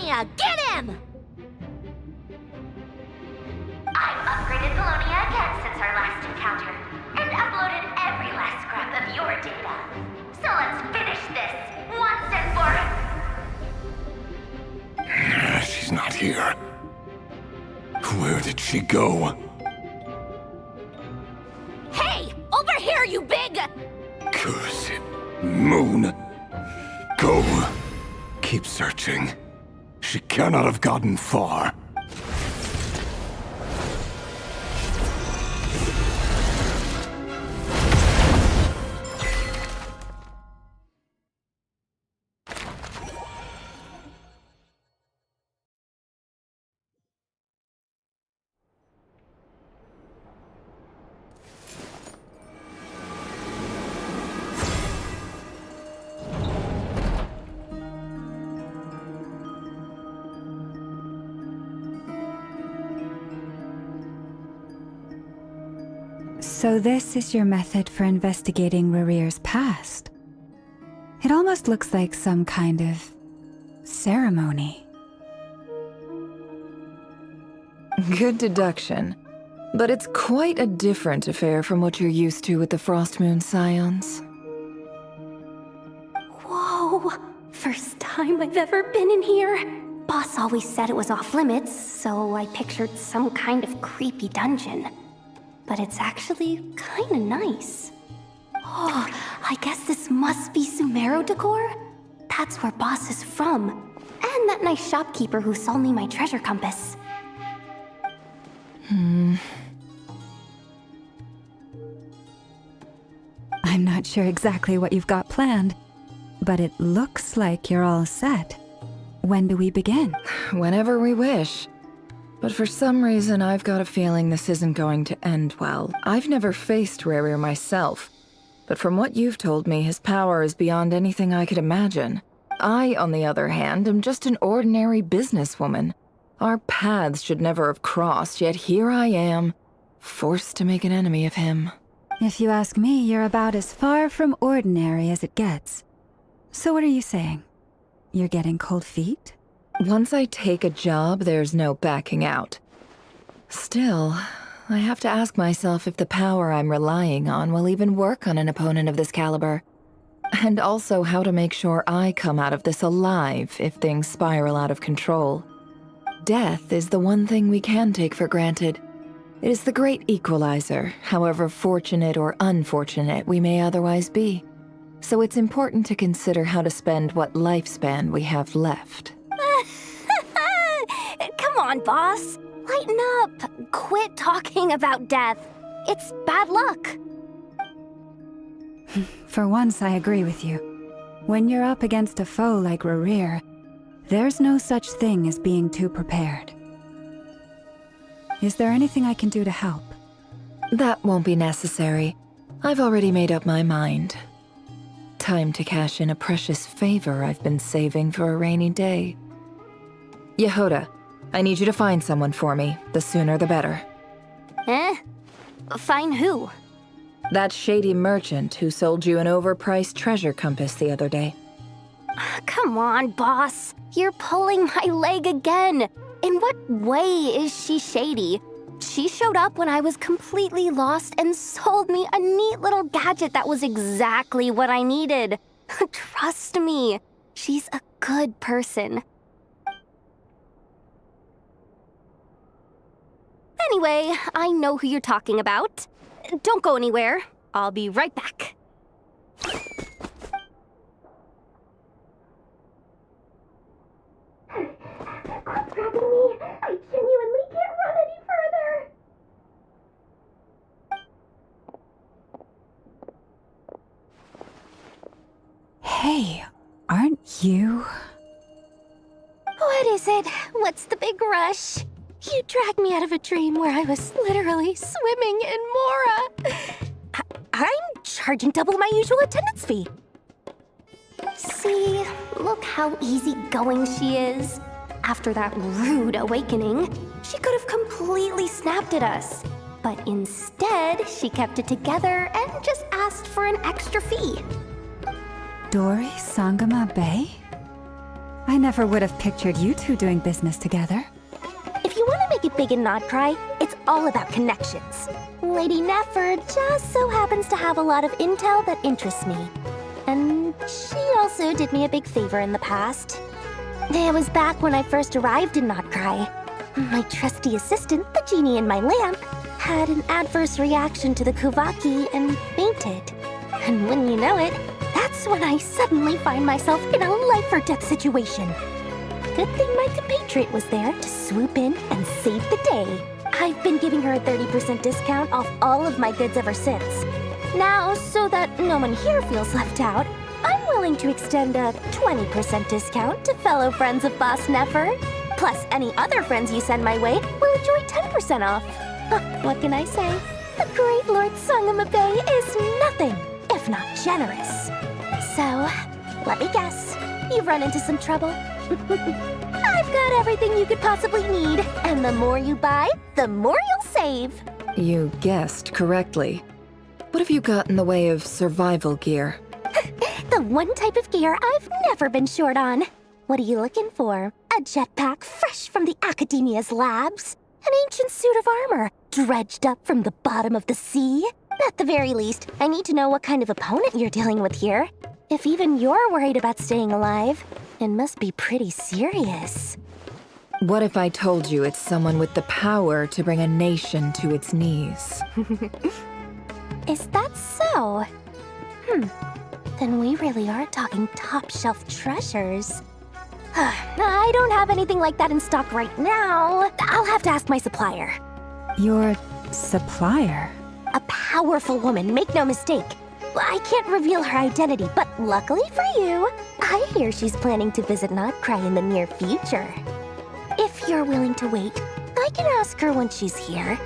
Apollonia, get him! I've upgraded Apollonia again since our last encounter, and uploaded every last scrap of your data. So let's finish this, once and for... She's not here. Where did she go? Hey, over here, you big... Curse it. Moon. Go. Keep searching. She cannot have gotten far. So this is your method for investigating Rarir's past. It almost looks like some kind of ceremony. Good deduction. But it's quite a different affair from what you're used to with the Frostmoon Scions. Whoa! First time I've ever been in here. Boss always said it was off limits, so I pictured some kind of creepy dungeon. But it's actually kinda nice. Oh, I guess this must be Sumero decor? That's where Boss is from. And that nice shopkeeper who sold me my treasure compass. I'm not sure exactly what you've got planned, but it looks like you're all set. When do we begin? Whenever we wish. But for some reason, I've got a feeling this isn't going to end well. I've never faced Rarir myself, but from what you've told me, his power is beyond anything I could imagine. I, on the other hand, am just an ordinary businesswoman. Our paths should never have crossed, yet here I am, forced to make an enemy of him. If you ask me, you're about as far from ordinary as it gets. So what are you saying? You're getting cold feet? Once I take a job, there's no backing out. Still, I have to ask myself if the power I'm relying on will even work on an opponent of this caliber. And also how to make sure I come out of this alive if things spiral out of control. Death is the one thing we can take for granted. It is the great equalizer, however fortunate or unfortunate we may otherwise be. So it's important to consider how to spend what lifespan we have left. Come on, boss. Lighten up. Quit talking about death. It's bad luck. For once, I agree with you. When you're up against a foe like Rarir, there's no such thing as being too prepared. Is there anything I can do to help? That won't be necessary. I've already made up my mind. Time to cash in a precious favor I've been saving for a rainy day. Yehoda, I need you to find someone for me. The sooner the better. Find who? That shady merchant who sold you an overpriced treasure compass the other day. Come on, boss. You're pulling my leg again. In what way is she shady? She showed up when I was completely lost and sold me a neat little gadget that was exactly what I needed. Trust me, she's a good person. Anyway, I know who you're talking about. Don't go anywhere. I'll be right back. Quit grabbing me. I genuinely can't run any further. Hey, aren't you? What is it? What's the big rush? You dragged me out of a dream where I was literally swimming in Mora. I'm charging double my usual attendance fee. See, look how easygoing she is. After that rude awakening, she could have completely snapped at us. But instead, she kept it together and just asked for an extra fee. Dori Sangama Bay? I never would have pictured you two doing business together. If you want to make it big in Nodcry, it's all about connections. Lady Nefer just so happens to have a lot of intel that interests me. And she also did me a big favor in the past. It was back when I first arrived in Nodcry. My trusty assistant, the genie in my lamp, had an adverse reaction to the Kuvaki and fainted. And when you know it, that's when I suddenly find myself in a life-or-death situation. Good thing my compatriot was there to swoop in and save the day. I've been giving her a 30% discount off all of my goods ever since. Now, so that no one here feels left out, I'm willing to extend a 20% discount to fellow friends of Boss Nefer. Plus, any other friends you send my way will enjoy 10% off. What can I say? The great Lord Sangamabe is nothing if not generous. So, let me guess. You've run into some trouble? I've got everything you could possibly need, and the more you buy, the more you'll save. You guessed correctly. What have you got in the way of survival gear? The one type of gear I've never been short on. What are you looking for? A jetpack fresh from the Academia's labs? An ancient suit of armor dredged up from the bottom of the sea? At the very least, I need to know what kind of opponent you're dealing with here. If even you're worried about staying alive, it must be pretty serious. What if I told you it's someone with the power to bring a nation to its knees? Is that so? Then we really are talking top-shelf treasures. I don't have anything like that in stock right now. I'll have to ask my supplier. Your supplier? A powerful woman, make no mistake. I can't reveal her identity, but luckily for you, I hear she's planning to visit Nodcry in the near future. If you're willing to wait, I can ask her when she's here.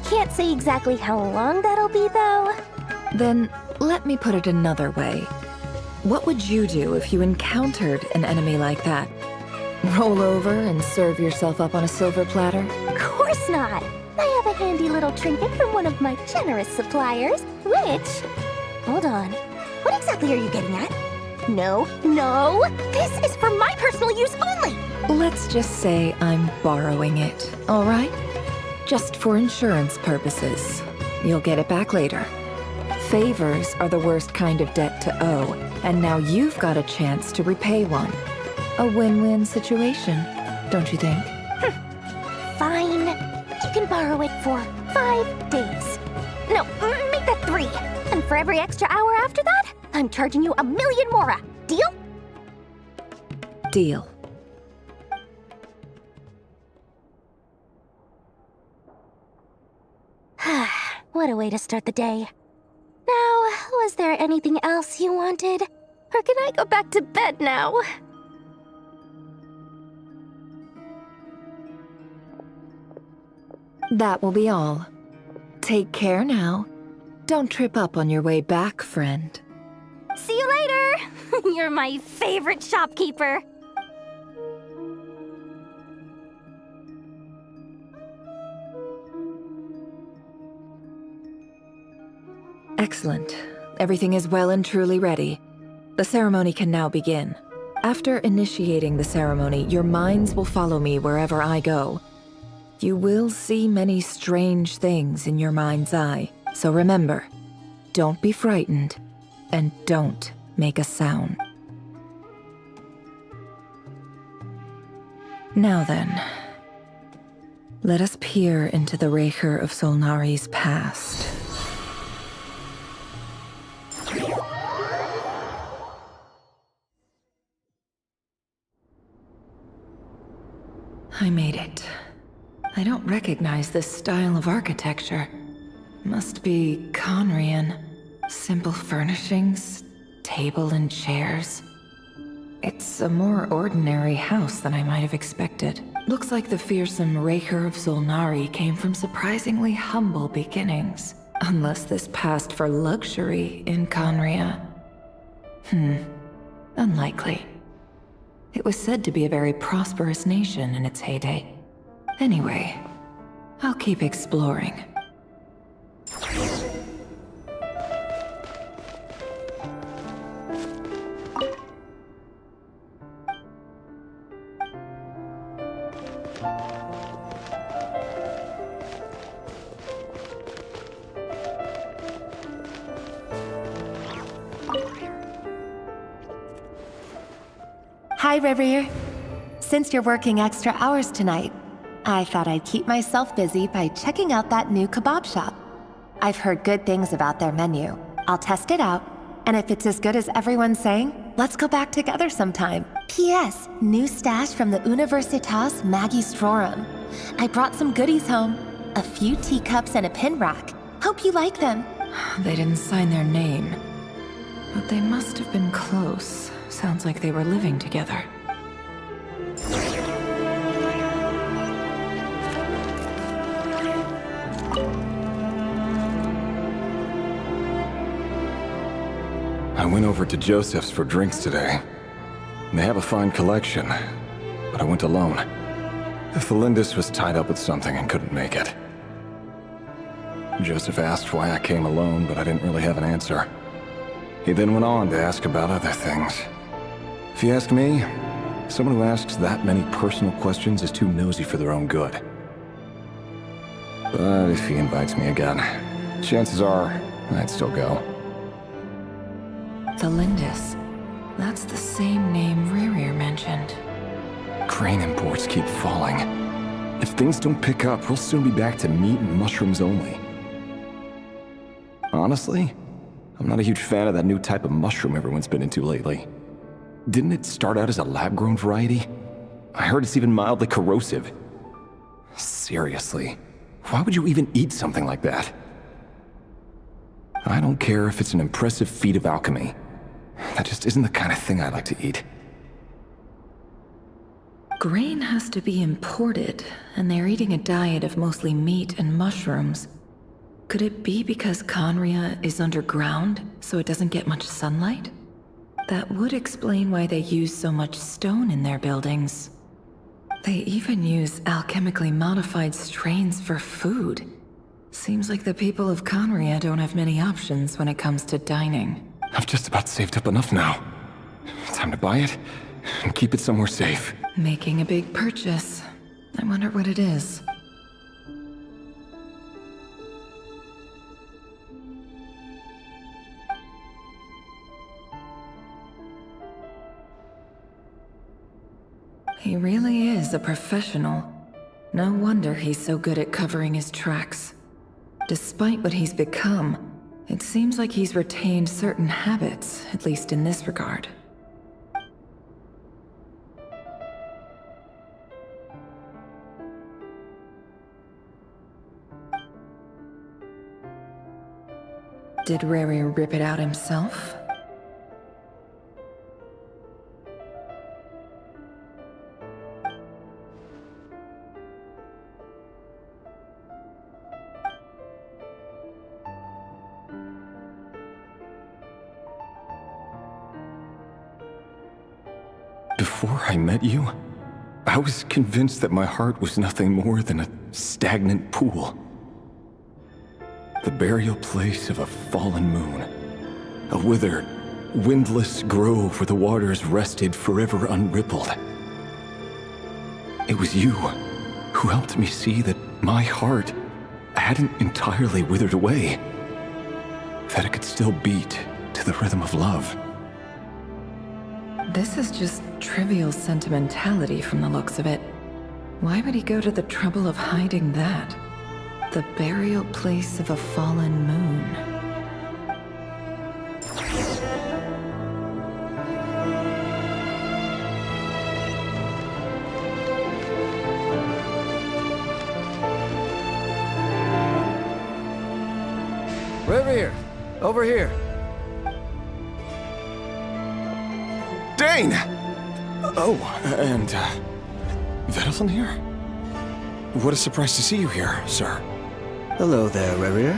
Can't say exactly how long that'll be, though. Then let me put it another way. What would you do if you encountered an enemy like that? Roll over and serve yourself up on a silver platter? Of course not! I have a handy little trinket from one of my generous suppliers, which... Hold on. What exactly are you getting at? No, this is for my personal use only! Let's just say I'm borrowing it, all right? Just for insurance purposes. You'll get it back later. Favors are the worst kind of debt to owe, and now you've got a chance to repay one. A win-win situation, don't you think? Fine. You can borrow it for 5 days. No, make that 3. And for every extra hour after that, I'm charging you 1,000,000 mora. Deal? Deal. What a way to start the day. Now, was there anything else you wanted? Or can I go back to bed now? That will be all. Take care now. Don't trip up on your way back, friend. See you later! You're my favorite shopkeeper. Excellent. Everything is well and truly ready. The ceremony can now begin. After initiating the ceremony, your minds will follow me wherever I go. You will see many strange things in your mind's eye. So remember, don't be frightened, and don't make a sound. Now then, let us peer into the Raker of Solnari's past. I made it. I don't recognize this style of architecture. Must be Conrian. Simple furnishings, table and chairs. It's a more ordinary house than I might have expected. Looks like the fearsome Raker of Solnari came from surprisingly humble beginnings. Unless this passed for luxury in Conria. Unlikely. It was said to be a very prosperous nation in its heyday. Anyway, I'll keep exploring. Hi, River. Since you're working extra hours tonight, I thought I'd keep myself busy by checking out that new kebab shop. I've heard good things about their menu. I'll test it out, and if it's as good as everyone's saying, let's go back together sometime. P.S. New stash from the Universitas Magistrorum. I brought some goodies home. A few teacups and a pin rack. Hope you like them. They didn't sign their name. But they must have been close. Sounds like they were living together. I went over to Joseph's for drinks today. They have a fine collection, but I went alone. Felindis was tied up with something and couldn't make it. Joseph asked why I came alone, but I didn't really have an answer. He then went on to ask about other things. If you ask me, someone who asks that many personal questions is too nosy for their own good. But if he invites me again, chances are I'd still go. Felindis. That's the same name Rerir mentioned. Grain imports keep falling. If things don't pick up, we'll soon be back to meat and mushrooms only. Honestly, I'm not a huge fan of that new type of mushroom everyone's been into lately. Didn't it start out as a lab-grown variety? I heard it's even mildly corrosive. Seriously, why would you even eat something like that? I don't care if it's an impressive feat of alchemy. That just isn't the kind of thing I like to eat. Grain has to be imported, and they're eating a diet of mostly meat and mushrooms. Could it be because Conria is underground, so it doesn't get much sunlight? That would explain why they use so much stone in their buildings. They even use alchemically modified strains for food. Seems like the people of Conria don't have many options when it comes to dining. I've just about saved up enough now. Time to buy it and keep it somewhere safe. Making a big purchase. I wonder what it is. He really is a professional. No wonder he's so good at covering his tracks. Despite what he's become, it seems like he's retained certain habits, at least in this regard. Did Rerir rip it out himself? Before I met you, I was convinced that my heart was nothing more than a stagnant pool. The burial place of a fallen moon. A withered, windless grove where the waters rested forever unrippled. It was you who helped me see that my heart hadn't entirely withered away. That it could still beat to the rhythm of love. This is just trivial sentimentality from the looks of it. Why would he go to the trouble of hiding that? The burial place of a fallen moon. Rerir, over here. Dane! Oh, and, Vedelin here? What a surprise to see you here, sir. Hello there, Rerir.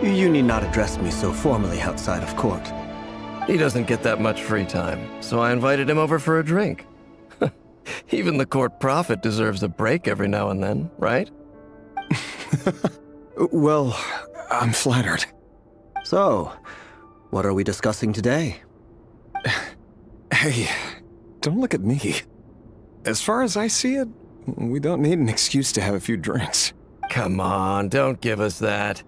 You need not address me so formally outside of court. He doesn't get that much free time, so I invited him over for a drink. Even the court prophet deserves a break every now and then, right? Well, I'm flattered. So, what are we discussing today? Hey, don't look at me. As far as I see it, we don't need an excuse to have a few drinks. Come on, don't give us that.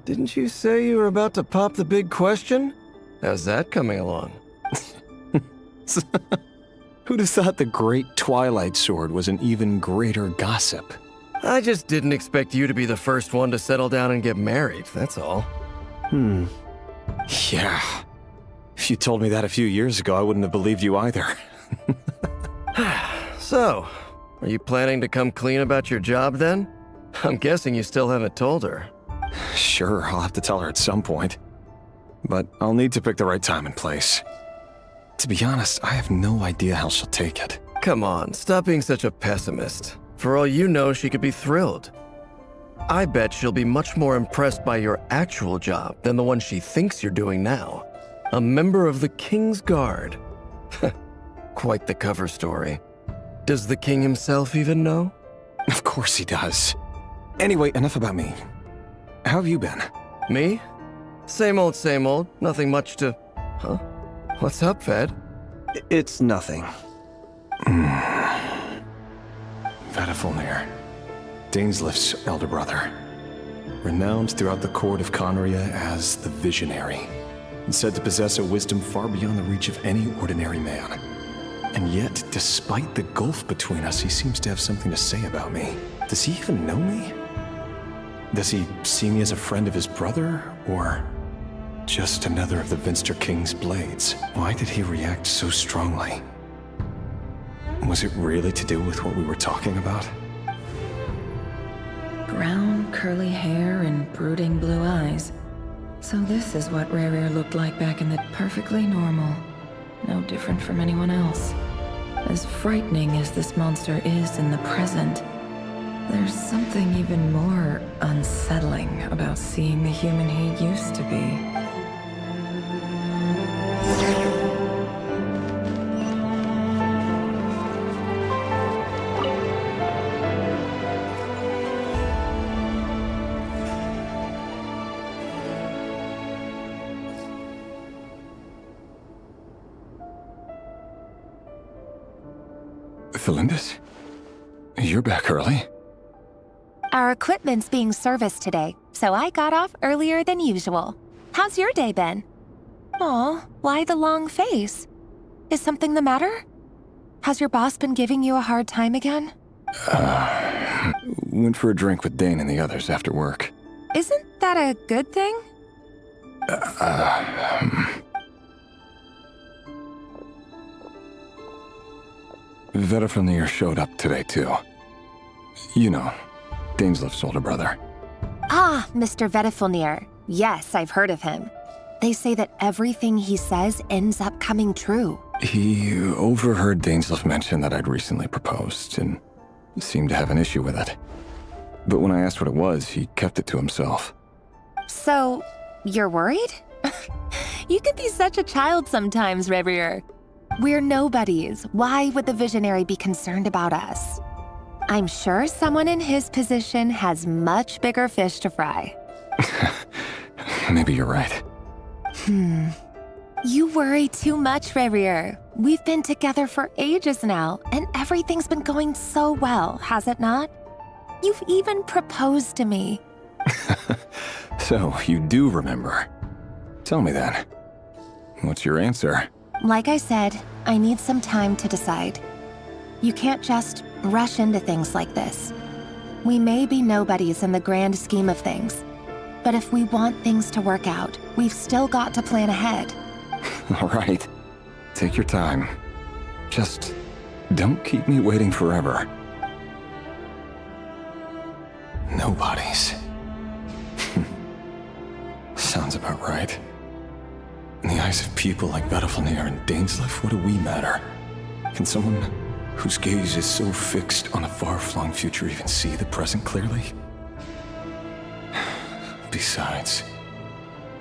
Didn't you say you were about to pop the big question? How's that coming along? Who'd have thought the great Twilight Sword was an even greater gossip? I just didn't expect you to be the first one to settle down and get married, that's all. Yeah. If you told me that a few years ago, I wouldn't have believed you either. So, are you planning to come clean about your job then? I'm guessing you still haven't told her. Sure, I'll have to tell her at some point. But I'll need to pick the right time and place. To be honest, I have no idea how she'll take it. Come on, stop being such a pessimist. For all you know, she could be thrilled. I bet she'll be much more impressed by your actual job than the one she thinks you're doing now. A member of the King's Guard. Quite the cover story. Does the king himself even know? Of course he does. Anyway, enough about me. How have you been? Me? Same old, same old. Nothing much to... Huh? What's up, Ved? It's nothing. Vedifulnir, Dainslif's elder brother. Renowned throughout the court of Conria as the Visionary, and said to possess a wisdom far beyond the reach of any ordinary man. And yet, despite the gulf between us, he seems to have something to say about me. Does he even know me? Does he see me as a friend of his brother, or just another of the Vinster King's blades? Why did he react so strongly? Was it really to do with what we were talking about? Brown, curly hair and brooding blue eyes. So this is what Rerir looked like back in the perfectly normal. No different from anyone else. As frightening as this monster is in the present, there's something even more unsettling about seeing the human he used to be. Felindis? You're back early? Our equipment's being serviced today, so I got off earlier than usual. How's your day been? Aw, why the long face? Is something the matter? Has your boss been giving you a hard time again? Went for a drink with Dane and the others after work. Isn't that a good thing? Vedifulnir showed up today, too. You know, Dainslif's older brother. Ah, Mr. Vedifulnir. Yes, I've heard of him. They say that everything he says ends up coming true. He overheard Dainslif mention that I'd recently proposed, and seemed to have an issue with it. But when I asked what it was, he kept it to himself. So, you're worried? You could be such a child sometimes, Rerir. We're nobodies. Why would the Visionary be concerned about us? I'm sure someone in his position has much bigger fish to fry. Maybe you're right. You worry too much, Rerir. We've been together for ages now, and everything's been going so well, has it not? You've even proposed to me. So, you do remember. Tell me then. What's your answer? Like I said, I need some time to decide. You can't just rush into things like this. We may be nobodies in the grand scheme of things, but if we want things to work out, we've still got to plan ahead. All right. Take your time. Just don't keep me waiting forever. Nobodies. Sounds about right. In the eyes of people like Vedifulnir and Dainslif, what do we matter? Can someone whose gaze is so fixed on a far-flung future even see the present clearly? Besides,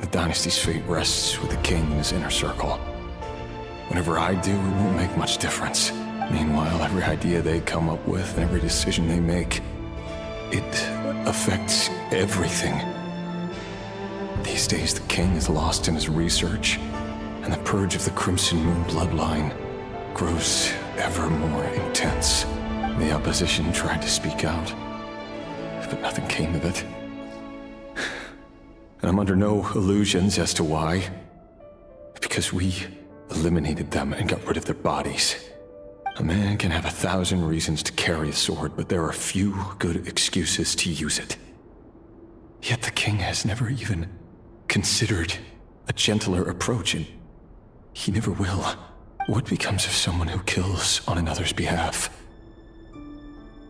the dynasty's fate rests with the king and his inner circle. Whatever I do, it won't make much difference. Meanwhile, every idea they come up with and every decision they make, it affects everything. These days, the king is lost in his research, and the purge of the Crimson Moon bloodline grows ever more intense. The opposition tried to speak out, but nothing came of it. And I'm under no illusions as to why. Because we eliminated them and got rid of their bodies. A man can have 1,000 reasons to carry a sword, but there are few good excuses to use it. Yet the king has never even considered a gentler approach, and he never will. What becomes of someone who kills on another's behalf?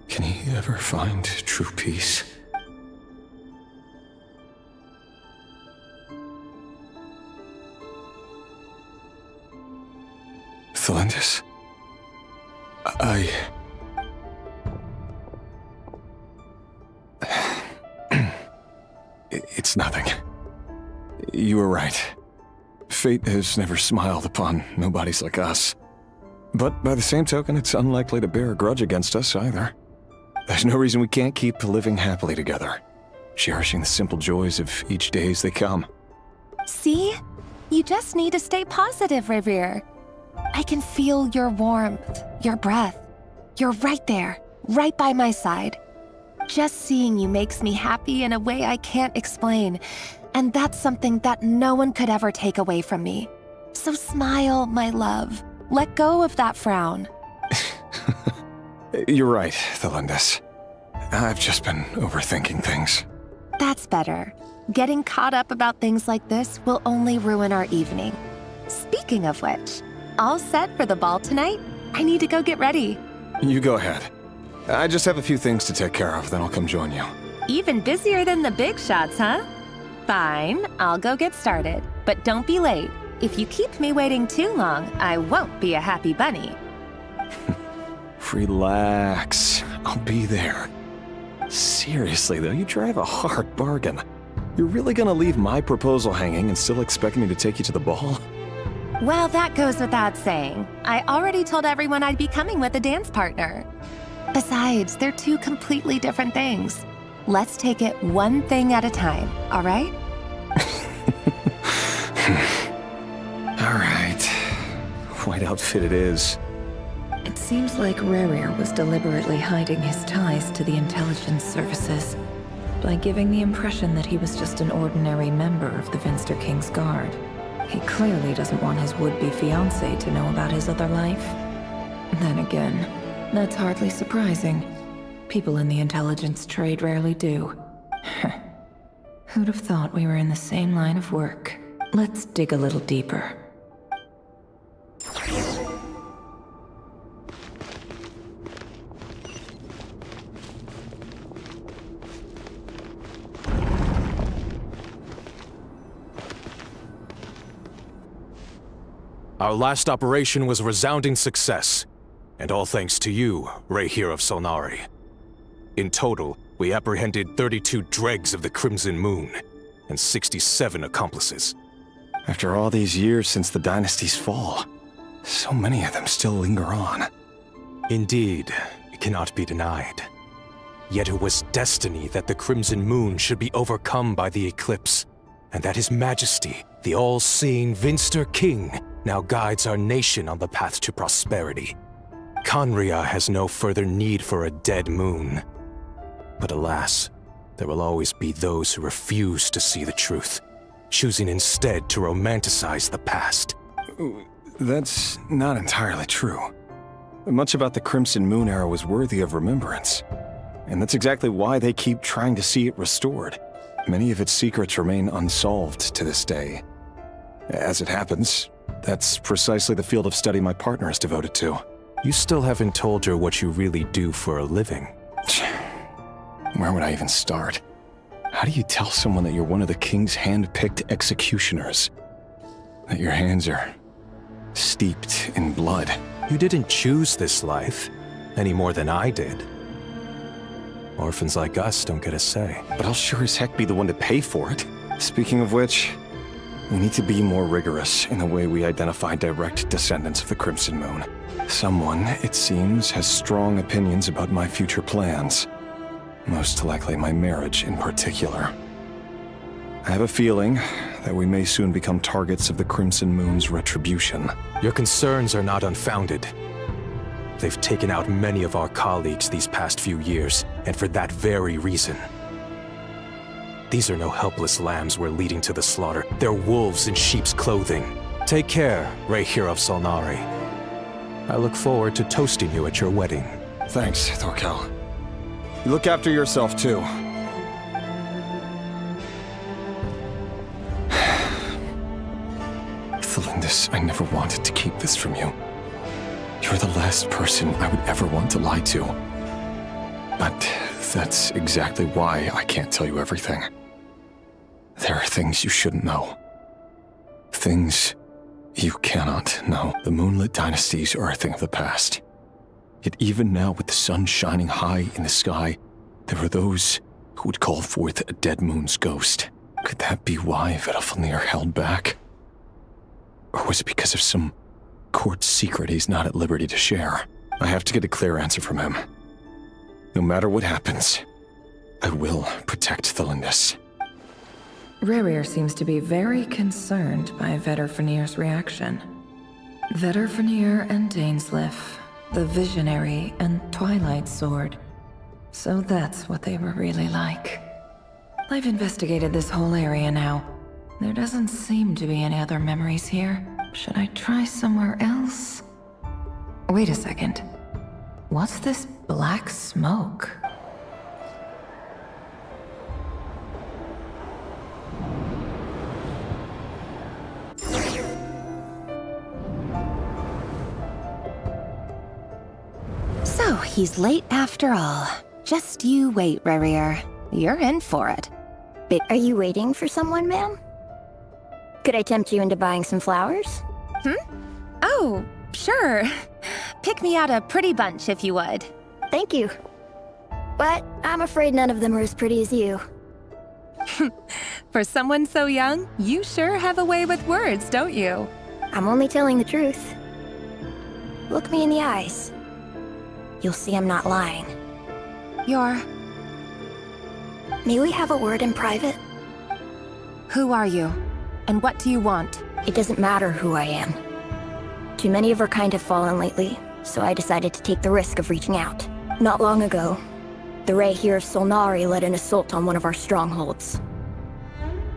Can he ever find true peace? Thelendis? It's nothing. You were right. Fate has never smiled upon nobodies like us. But by the same token, it's unlikely to bear a grudge against us either. There's no reason we can't keep living happily together, cherishing the simple joys of each day as they come. See? You just need to stay positive, Revere. I can feel your warmth, your breath. You're right there, right by my side. Just seeing you makes me happy in a way I can't explain, and that's something that no one could ever take away from me. So smile, my love. Let go of that frown. You're right, Thelendis. I've just been overthinking things. That's better. Getting caught up about things like this will only ruin our evening. Speaking of which, all set for the ball tonight? I need to go get ready. You go ahead. I just have a few things to take care of, then I'll come join you. Even busier than the big shots, huh? Fine, I'll go get started. But don't be late. If you keep me waiting too long, I won't be a happy bunny. Relax. I'll be there. Seriously, though, you drive a hard bargain. You're really gonna leave my proposal hanging and still expect me to take you to the ball? Well, that goes without saying. I already told everyone I'd be coming with a dance partner. Besides, they're two completely different things. Let's take it one thing at a time, all right? All right. White outfit it is. It seems like Rerir was deliberately hiding his ties to the intelligence services by giving the impression that he was just an ordinary member of the Vinster King's Guard. He clearly doesn't want his would-be fiancé to know about his other life. Then again, that's hardly surprising. People in the intelligence trade rarely do. Who'd have thought we were in the same line of work? Let's dig a little deeper. Our last operation was a resounding success, and all thanks to you, Rehir of Solnari. In total, we apprehended 32 dregs of the Crimson Moon, and 67 accomplices. After all these years since the dynasty's fall, so many of them still linger on. Indeed, it cannot be denied. Yet it was destiny that the Crimson Moon should be overcome by the eclipse, and that His Majesty, the all-seeing Vinster King, now guides our nation on the path to prosperity. Conria has no further need for a dead moon. But alas, there will always be those who refuse to see the truth, choosing instead to romanticize the past. That's not entirely true. Much about the Crimson Moon era was worthy of remembrance. And that's exactly why they keep trying to see it restored. Many of its secrets remain unsolved to this day. As it happens, that's precisely the field of study my partner is devoted to. You still haven't told her what you really do for a living. Where would I even start? How do you tell someone that you're one of the king's hand-picked executioners? That your hands are steeped in blood? You didn't choose this life, any more than I did. Orphans like us don't get a say. But I'll sure as heck be the one to pay for it. Speaking of which, we need to be more rigorous in the way we identify direct descendants of the Crimson Moon. Someone, it seems, has strong opinions about my future plans. Most likely my marriage in particular. I have a feeling that we may soon become targets of the Crimson Moon's retribution. Your concerns are not unfounded. They've taken out many of our colleagues these past few years, and for that very reason. These are no helpless lambs we're leading to the slaughter. They're wolves in sheep's clothing. Take care, Rehir of Solnari. I look forward to toasting you at your wedding. Thanks, Thorkel. You look after yourself, too. Thelindis, I never wanted to keep this from you. You're the last person I would ever want to lie to. But that's exactly why I can't tell you everything. There are things you shouldn't know. Things you cannot know. The Moonlit dynasties are a thing of the past. Yet even now, with the sun shining high in the sky, there are those who would call forth a dead moon's ghost. Could that be why Vedalfnir held back? Or was it because of some court secret he's not at liberty to share? I have to get a clear answer from him. No matter what happens, I will protect Thelindis. Rerir seems to be very concerned by Vedalfnir's reaction. Vedalfnir and Dainsleif, the Visionary and Twilight Sword. So that's what they were really like. I've investigated this whole area now. There doesn't seem to be any other memories here. Should I try somewhere else? Wait a second. What's this black smoke? So, he's late after all. Just you wait, Rerir. You're in for it. Are you waiting for someone, ma'am? Could I tempt you into buying some flowers? Oh, sure. Pick me out a pretty bunch if you would. Thank you. But I'm afraid none of them are as pretty as you. For someone so young, you sure have a way with words, don't you? I'm only telling the truth. Look me in the eyes. You'll see I'm not lying. May we have a word in private? Who are you? And what do you want? It doesn't matter who I am. Too many of our kind have fallen lately, so I decided to take the risk of reaching out. Not long ago, the Ray here of Solnari led an assault on one of our strongholds.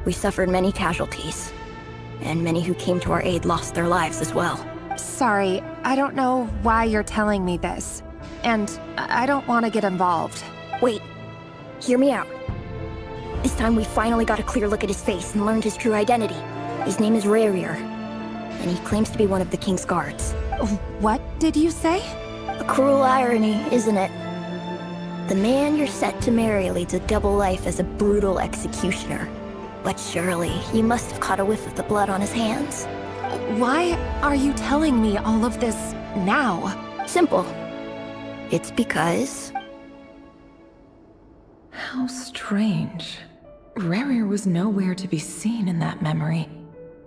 We suffered many casualties, and many who came to our aid lost their lives as well. Sorry, I don't know why you're telling me this. And I don't want to get involved. Wait, hear me out. This time we finally got a clear look at his face and learned his true identity. His name is Rerir, and he claims to be one of the King's guards. What did you say? A cruel irony, isn't it? The man you're set to marry leads a double life as a brutal executioner. But surely, you must have caught a whiff of the blood on his hands. Why are you telling me all of this now? Simple. It's because... How strange. Rerir was nowhere to be seen in that memory.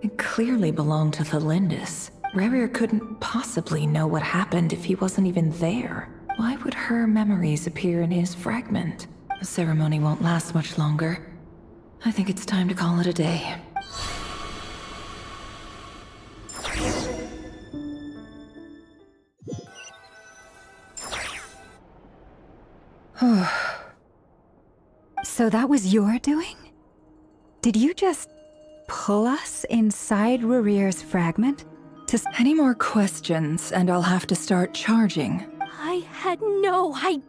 It clearly belonged to Thelindis. Rerir couldn't possibly know what happened if he wasn't even there. Why would her memories appear in his fragment? The ceremony won't last much longer. I think it's time to call it a day. So that was your doing? Did you just pull us inside Rerir's fragment? Any more questions, and I'll have to start charging. I had no idea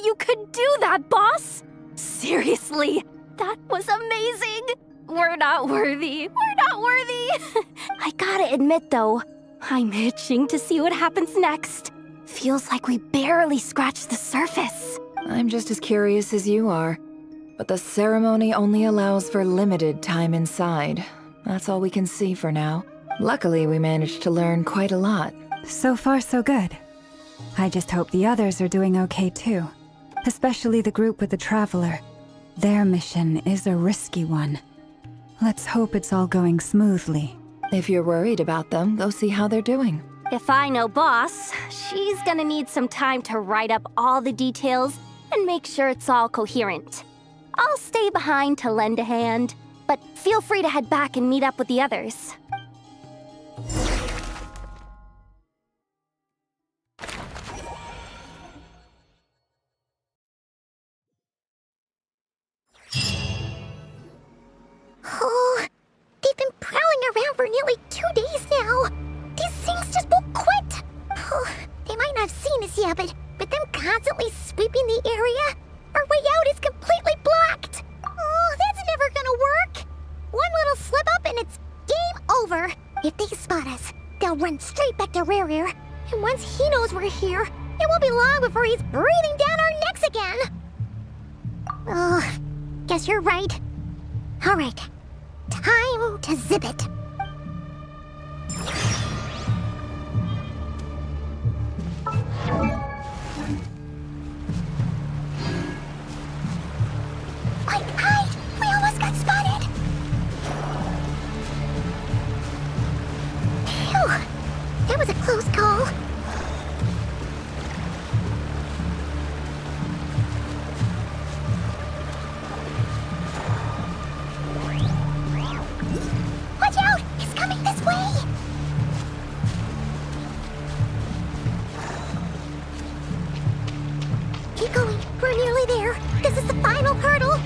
you could do that, boss! Seriously, that was amazing! We're not worthy. We're not worthy! I gotta admit, though, I'm itching to see what happens next. Feels like we barely scratched the surface. I'm just as curious as you are. But the ceremony only allows for limited time inside. That's all we can see for now. Luckily, we managed to learn quite a lot. So far, so good. I just hope the others are doing okay too. Especially the group with the Traveler. Their mission is a risky one. Let's hope it's all going smoothly. If you're worried about them, go see how they're doing. If I know boss, she's gonna need some time to write up all the details and make sure it's all coherent. I'll stay behind to lend a hand, but feel free to head back and meet up with the others. Oh, they've been prowling around for nearly 2 days now. These things just won't quit. Oh. Yeah, but with them constantly sweeping the area, our way out is completely blocked. Oh, that's never gonna work. One little slip up and it's game over. If they spot us, they'll run straight back to Rare. And once he knows we're here, it won't be long before he's breathing down our necks again. Oh, guess you're right. All right, time to zip it. We almost got spotted! Phew! That was a close call. Watch out! He's coming this way! Keep going. We're nearly there. This is the final hurdle.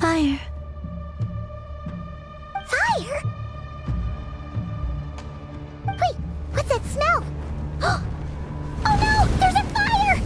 Fire. Fire? Wait, what's that smell? Oh no! There's a fire!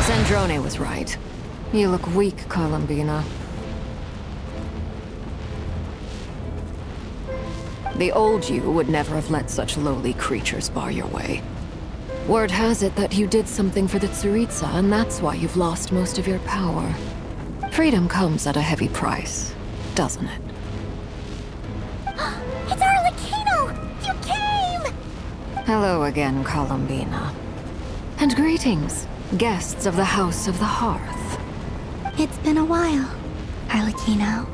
Sandrone was right. You look weak, Columbina. The old you would never have let such lowly creatures bar your way. Word has it that you did something for the Tsaritsa, and that's why you've lost most of your power. Freedom comes at a heavy price, doesn't it? It's Arlecchino! You came! Hello again, Columbina. And greetings, guests of the House of the Hearth. It's been a while, Arlecchino.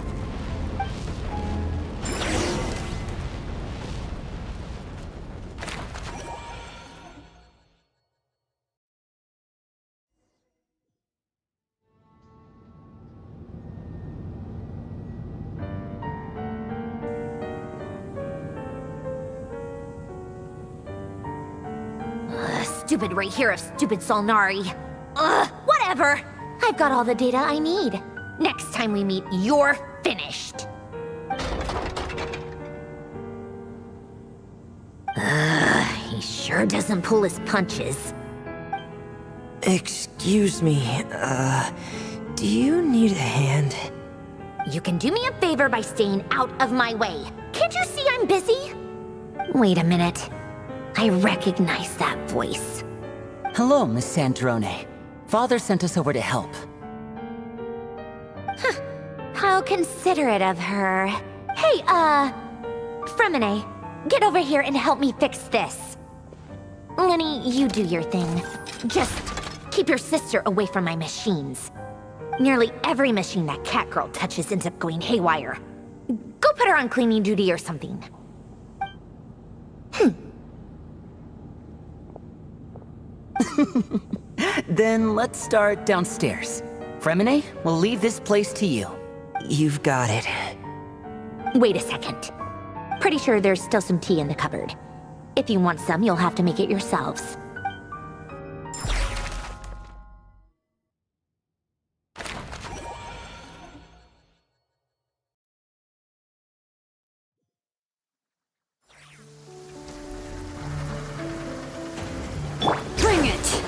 Stupid right here of stupid Solnari. Ugh, whatever. I've got all the data I need. Next time we meet, you're finished. He sure doesn't pull his punches. Excuse me, do you need a hand? You can do me a favor by staying out of my way. Can't you see I'm busy? Wait a minute. I recognize that voice. Hello, Miss Sandrone. Father sent us over to help. Huh. How considerate of her. Hey, Fremine, get over here and help me fix this. Lenny, you do your thing. Just keep your sister away from my machines. Nearly every machine that cat girl touches ends up going haywire. Go put her on cleaning duty or something. Then let's start downstairs. Fremine, we'll leave this place to you. You've got it. Wait a second. Pretty sure there's still some tea in the cupboard. If you want some, you'll have to make it yourselves. Bring it!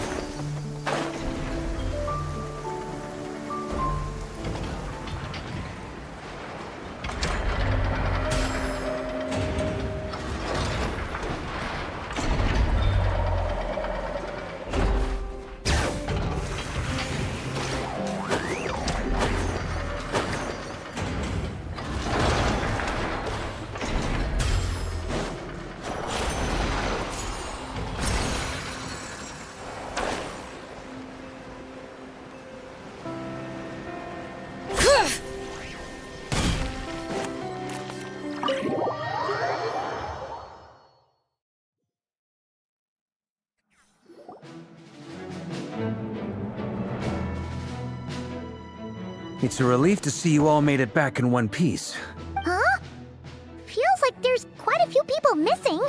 It's a relief to see you all made it back in one piece. Huh? Feels like there's quite a few people missing.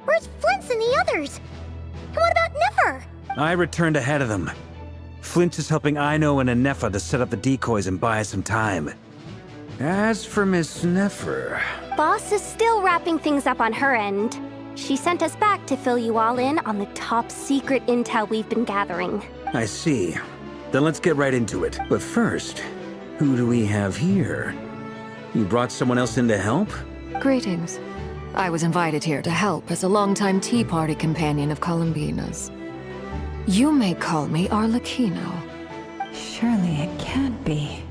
Where's Flint's and the others? And what about Nefer? I returned ahead of them. Flint is helping Aino and Anefa to set up the decoys and buy us some time. As for Miss Nefer... Boss is still wrapping things up on her end. She sent us back to fill you all in on the top secret intel we've been gathering. I see. Then let's get right into it. But first, who do we have here? You brought someone else in to help? Greetings. I was invited here to help as a longtime Tea Party companion of Columbina's. You may call me Arlecchino. Surely it can't be.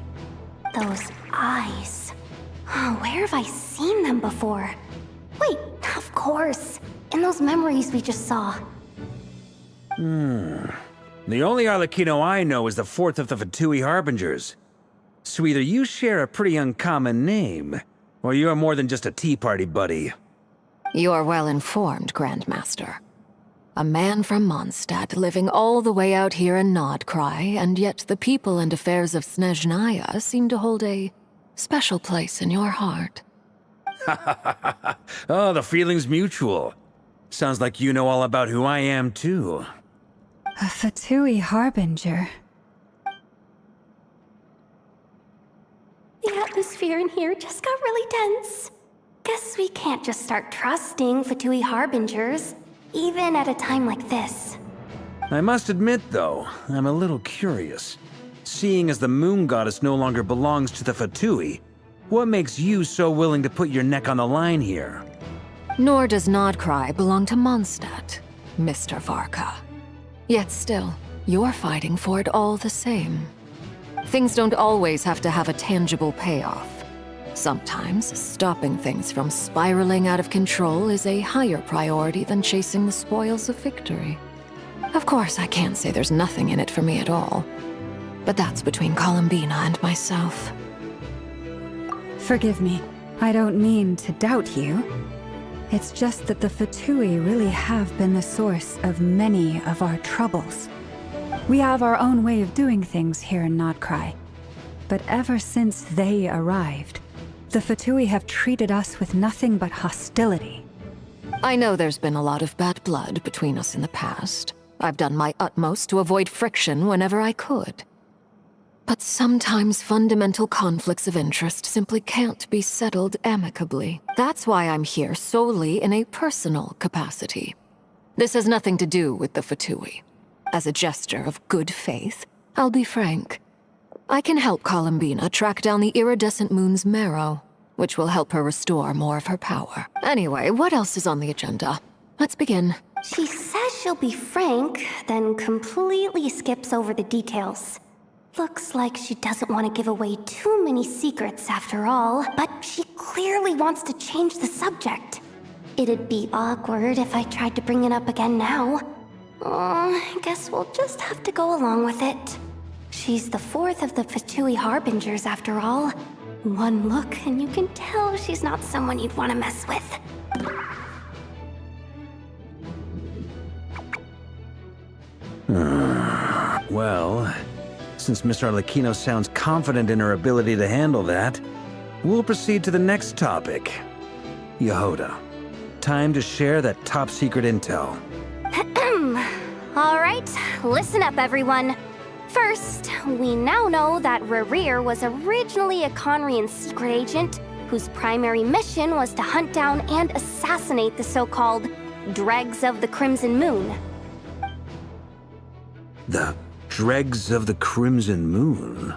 Those eyes. Oh, where have I seen them before? Wait, of course. In those memories we just saw. The only Arlecchino I know is the fourth of the Fatui Harbingers. So either you share a pretty uncommon name, or you're more than just a Tea Party buddy. You're well informed, Grandmaster. A man from Mondstadt living all the way out here in Nodcry, and yet the people and affairs of Snezhnaya seem to hold a special place in your heart. Oh, the feeling's mutual. Sounds like you know all about who I am, too. A Fatui Harbinger. The atmosphere in here just got really tense. Guess we can't just start trusting Fatui Harbingers, even at a time like this. I must admit, though, I'm a little curious. Seeing as the Moon Goddess no longer belongs to the Fatui, what makes you so willing to put your neck on the line here? Nor does Nodcry belong to Mondstadt, Mr. Varka. Yet still, you're fighting for it all the same. Things don't always have to have a tangible payoff. Sometimes, stopping things from spiraling out of control is a higher priority than chasing the spoils of victory. Of course, I can't say there's nothing in it for me at all. But that's between Columbina and myself. Forgive me. I don't mean to doubt you. It's just that the Fatui really have been the source of many of our troubles. We have our own way of doing things here in Nodcry. But ever since they arrived, the Fatui have treated us with nothing but hostility. I know there's been a lot of bad blood between us in the past. I've done my utmost to avoid friction whenever I could. But sometimes fundamental conflicts of interest simply can't be settled amicably. That's why I'm here solely in a personal capacity. This has nothing to do with the Fatui. As a gesture of good faith, I'll be frank. I can help Columbina track down the iridescent moon's marrow, which will help her restore more of her power. Anyway, what else is on the agenda? Let's begin. She says she'll be frank, then completely skips over the details. Looks like she doesn't want to give away too many secrets after all, but she clearly wants to change the subject. It'd be awkward if I tried to bring it up again now. I guess we'll just have to go along with it. She's the fourth of the Fatui Harbingers after all. One look and you can tell she's not someone you'd want to mess with. Well, since Miss Arlecchino sounds confident in her ability to handle that, we'll proceed to the next topic. Yehoda, time to share that top secret intel. All right, listen up everyone. First, we now know that Rerir was originally a Conrian secret agent whose primary mission was to hunt down and assassinate the so-called Dregs of the Crimson Moon. The Dregs of the Crimson Moon?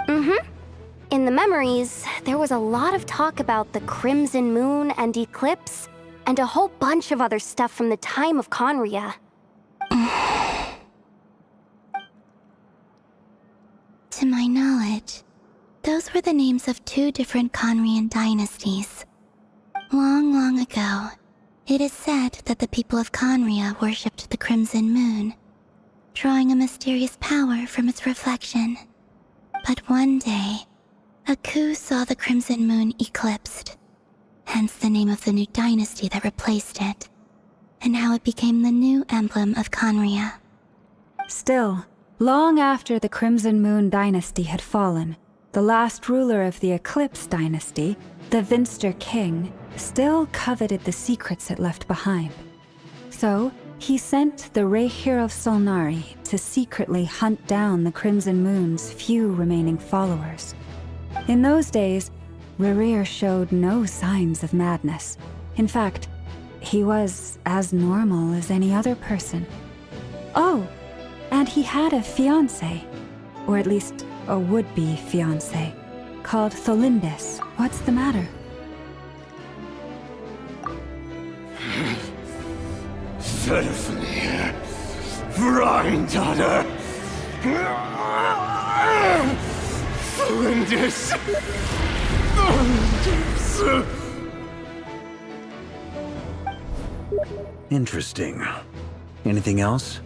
Mm-hmm. In the memories, there was a lot of talk about the Crimson Moon and Eclipse, and a whole bunch of other stuff from the time of Conria. To my knowledge, those were the names of two different Conrian dynasties. Long, long ago, it is said that the people of Conria worshipped the Crimson Moon, drawing a mysterious power from its reflection. But one day, a coup saw the Crimson Moon eclipsed, hence the name of the new dynasty that replaced it, and how it became the new emblem of Conria. Still, long after the Crimson Moon dynasty had fallen, The last ruler of the Eclipse dynasty, the Vinster King, still coveted the secrets it left behind. So, he sent the Rehir of Solnari to secretly hunt down the Crimson Moon's few remaining followers. In those days, Rerir showed no signs of madness. In fact, he was as normal as any other person. Oh, and he had a fiancé, or at least a would-be fiancé, called Tholindis. What's the matter? Verfnir, Freindaughter, Flinders. Interesting. Anything else?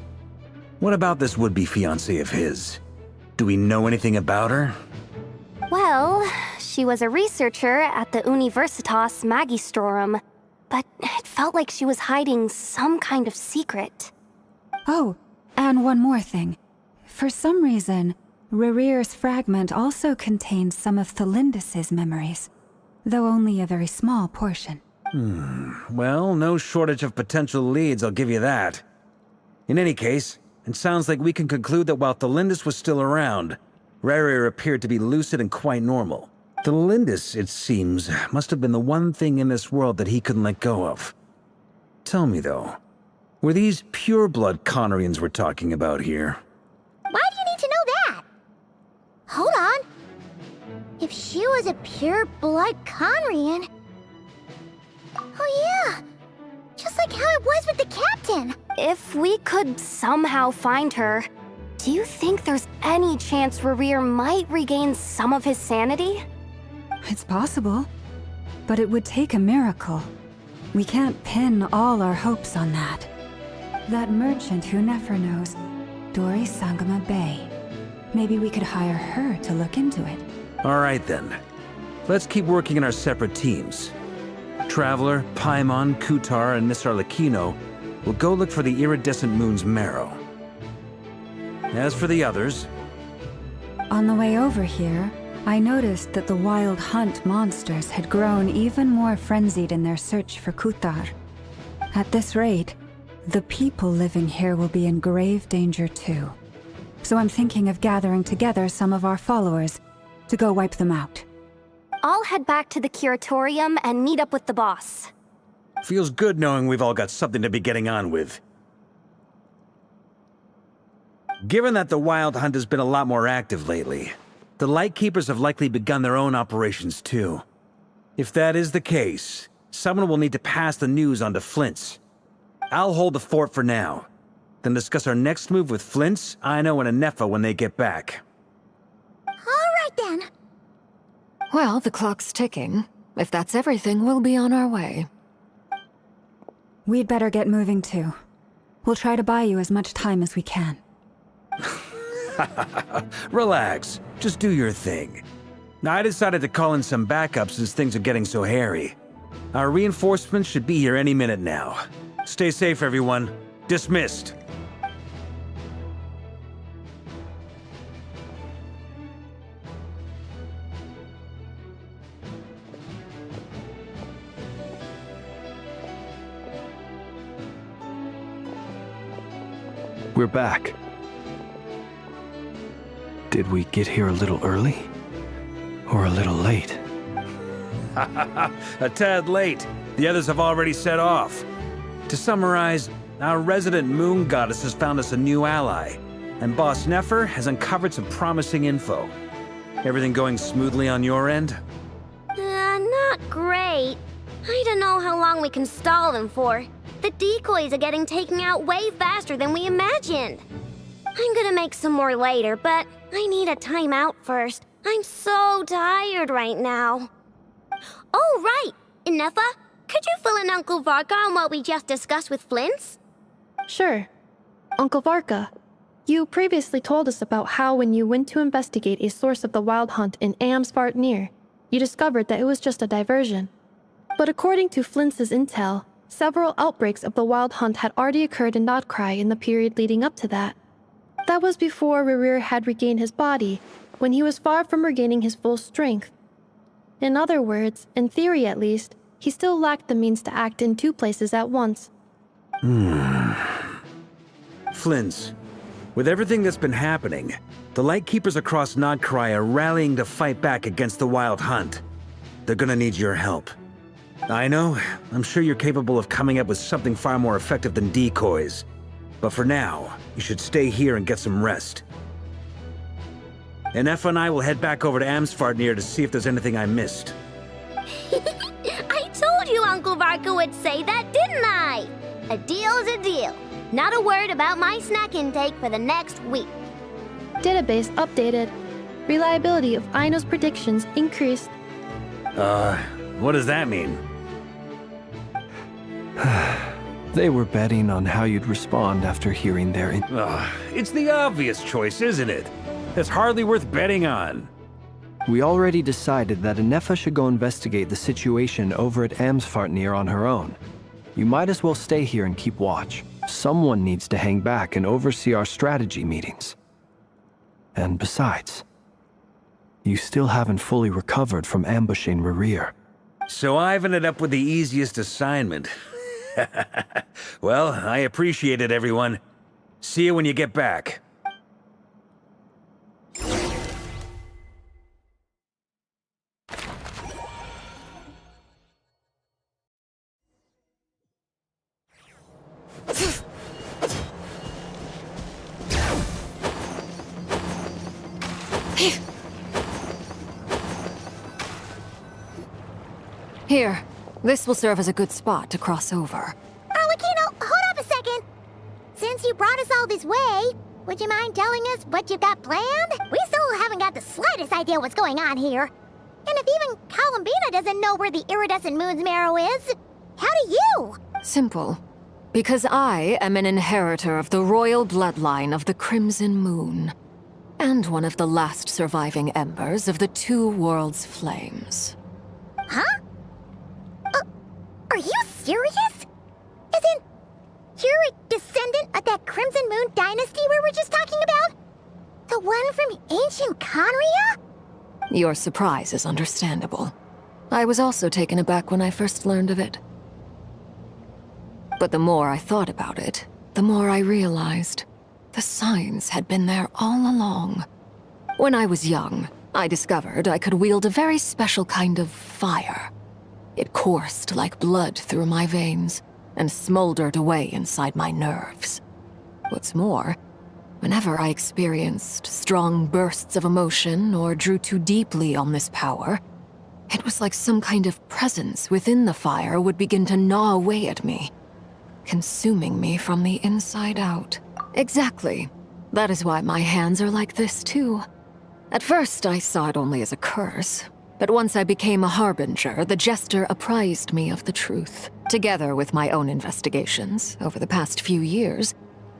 What about this would-be fiancé of his? Do we know anything about her? Well, she was a researcher at the Universitas Magistrorum, but it felt like she was hiding some kind of secret. Oh, and one more thing. For some reason, Rerir's fragment also contains some of Tholindis' memories, though only a very small portion. Well, no shortage of potential leads, I'll give you that. In any case, it sounds like we can conclude that while Tholindis was still around, Rerir appeared to be lucid and quite normal. Tholindis, it seems, must have been the one thing in this world that he couldn't let go of. Tell me, though, were these pure-blood Conorians we're talking about here? Why do you need to know that? Hold on. If she was a pure-blood Conrian... Oh yeah! Just like how it was with the captain! If we could somehow find her, do you think there's any chance Rerir might regain some of his sanity? It's possible, but it would take a miracle. We can't pin all our hopes on that. That merchant who Nefer knows, Dori Sangama Bay. Maybe we could hire her to look into it. All right, then. Let's keep working in our separate teams. Traveler, Paimon, Kutar, and Miss Arlecchino will go look for the iridescent moon's marrow. As for the others... On the way over here, I noticed that the Wild Hunt monsters had grown even more frenzied in their search for Kutar. At this rate, the people living here will be in grave danger too. So I'm thinking of gathering together some of our followers to go wipe them out. I'll head back to the curatorium and meet up with the boss. Feels good knowing we've all got something to be getting on with. Given that the Wild Hunt has been a lot more active lately, the Lightkeepers have likely begun their own operations too. If that is the case, someone will need to pass the news on to Flint's. I'll hold the fort for now, then discuss our next move with Flint's, Aino, and Anefa when they get back. All right then. Well, the clock's ticking. If that's everything, we'll be on our way. We'd better get moving too. We'll try to buy you as much time as we can. Relax. Just do your thing. I decided to call in some backup since things are getting so hairy. Our reinforcements should be here any minute now. Stay safe, everyone. Dismissed. We're back. Did we get here a little early? Or a little late? A tad late. The others have already set off. To summarize, our resident moon goddess has found us a new ally, and Boss Nefer has uncovered some promising info. Everything going smoothly on your end? Not great. I don't know how long we can stall them for. The decoys are getting taken out way faster than we imagined. I'm gonna make some more later, but I need a timeout first. I'm so tired right now. Oh, right! Inefa, could you fill in Uncle Varka on what we just discussed with Flint's? Sure. Uncle Varka, you previously told us about how when you went to investigate a source of the Wild Hunt in Amsvartnir, you discovered that it was just a diversion. But according to Flint's intel, several outbreaks of the Wild Hunt had already occurred in Nodcry in the period leading up to that. That was before Rerir had regained his body, when he was far from regaining his full strength. In other words, in theory at least, he still lacked the means to act in two places at once. Flins, with everything that's been happening, the Lightkeepers across Nodcry are rallying to fight back against the Wild Hunt. They're gonna need your help. I know, I'm sure you're capable of coming up with something far more effective than decoys. But for now, you should stay here and get some rest. And Effa and I will head back over to Amsfartnir to see if there's anything I missed. I told you Uncle Varka would say that, didn't I? A deal's a deal. Not a word about my snack intake for the next week. Database updated. Reliability of Aino's predictions increased. What does that mean? They were betting on how you'd respond after hearing their... It's the obvious choice, isn't it? It's hardly worth betting on. We already decided that Anefa should go investigate the situation over at Amsfartnir on her own. You might as well stay here and keep watch. Someone needs to hang back and oversee our strategy meetings. And besides, you still haven't fully recovered from ambushing Rerir. So I've ended up with the easiest assignment. Well, I appreciate it, everyone. See you when you get back. Here, this will serve as a good spot to cross over. Arlecchino, hold up a second. Since you brought us all this way, would you mind telling us what you've got planned? We still haven't got the slightest idea what's going on here. And if even Columbina doesn't know where the iridescent moon's marrow is, how do you? Simple. Because I am an inheritor of the royal bloodline of the Crimson Moon, and one of the last surviving embers of the Two Worlds' flames. Huh? Are you serious? As in, you're a descendant of that Crimson Moon dynasty we were just talking about? The one from ancient Conria? Your surprise is understandable. I was also taken aback when I first learned of it. But the more I thought about it, the more I realized the signs had been there all along. When I was young, I discovered I could wield a very special kind of fire. It coursed like blood through my veins and smoldered away inside my nerves. What's more, whenever I experienced strong bursts of emotion or drew too deeply on this power, it was like some kind of presence within the fire would begin to gnaw away at me, consuming me from the inside out. Exactly. That is why my hands are like this too. At first, I saw it only as a curse. But once I became a harbinger, the Jester apprised me of the truth. Together with my own investigations over the past few years,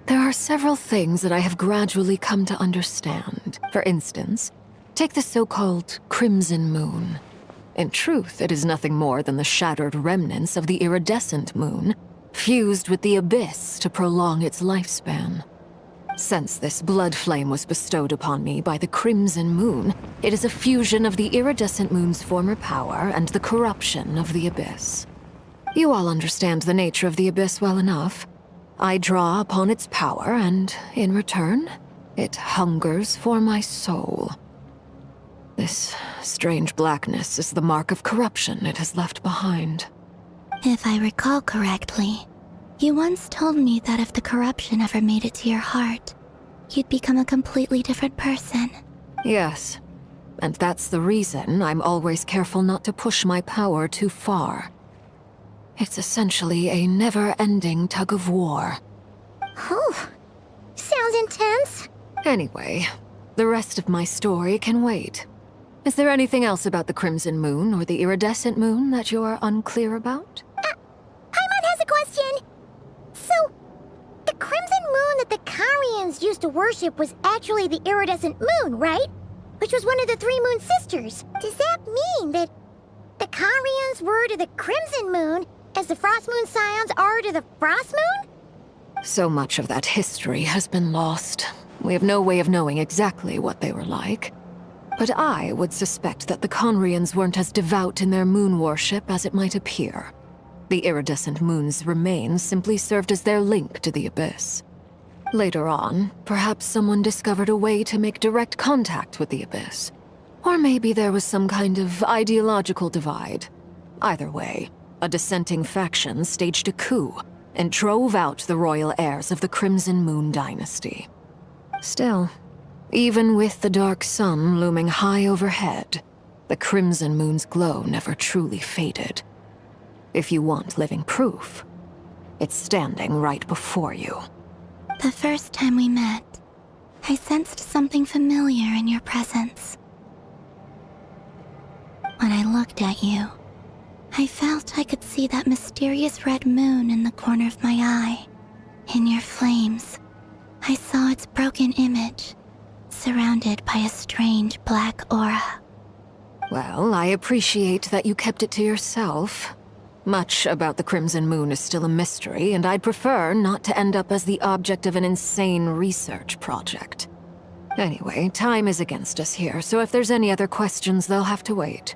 there are several things that I have gradually come to understand. For instance, take the so-called Crimson Moon. In truth, it is nothing more than the shattered remnants of the iridescent moon, fused with the abyss to prolong its lifespan. Since this blood flame was bestowed upon me by the Crimson Moon, it is a fusion of the iridescent moon's former power and the corruption of the abyss. You all understand the nature of the abyss well enough. I draw upon its power, and in return, it hungers for my soul. This strange blackness is the mark of corruption it has left behind. If I recall correctly, you once told me that if the corruption ever made it to your heart, you'd become a completely different person. Yes, and that's the reason I'm always careful not to push my power too far. It's essentially a never-ending tug of war. Whew. Sounds intense. Anyway, the rest of my story can wait. Is there anything else about the Crimson Moon or the Iridescent Moon that you're unclear about? Paimon has a question. So, the Crimson Moon that the Carians used to worship was actually the Iridescent Moon, right? Which was one of the three Moon Sisters. Does that mean that the Carians were to the Crimson Moon as the Frost Moon Scions are to the Frost Moon? So much of that history has been lost. We have no way of knowing exactly what they were like. But I would suspect that the Conrians weren't as devout in their moon worship as it might appear. The iridescent moon's remains simply served as their link to the Abyss. Later on, perhaps someone discovered a way to make direct contact with the Abyss. Or maybe there was some kind of ideological divide. Either way, a dissenting faction staged a coup and drove out the royal heirs of the Crimson Moon dynasty. Still, even with the dark sun looming high overhead, the Crimson Moon's glow never truly faded. If you want living proof, it's standing right before you. The first time we met, I sensed something familiar in your presence. When I looked at you, I felt I could see that mysterious red moon in the corner of my eye. In your flames, I saw its broken image, surrounded by a strange black aura. Well, I appreciate that you kept it to yourself. Much about the Crimson Moon is still a mystery, and I'd prefer not to end up as the object of an insane research project. Anyway, time is against us here, so if there's any other questions, they'll have to wait.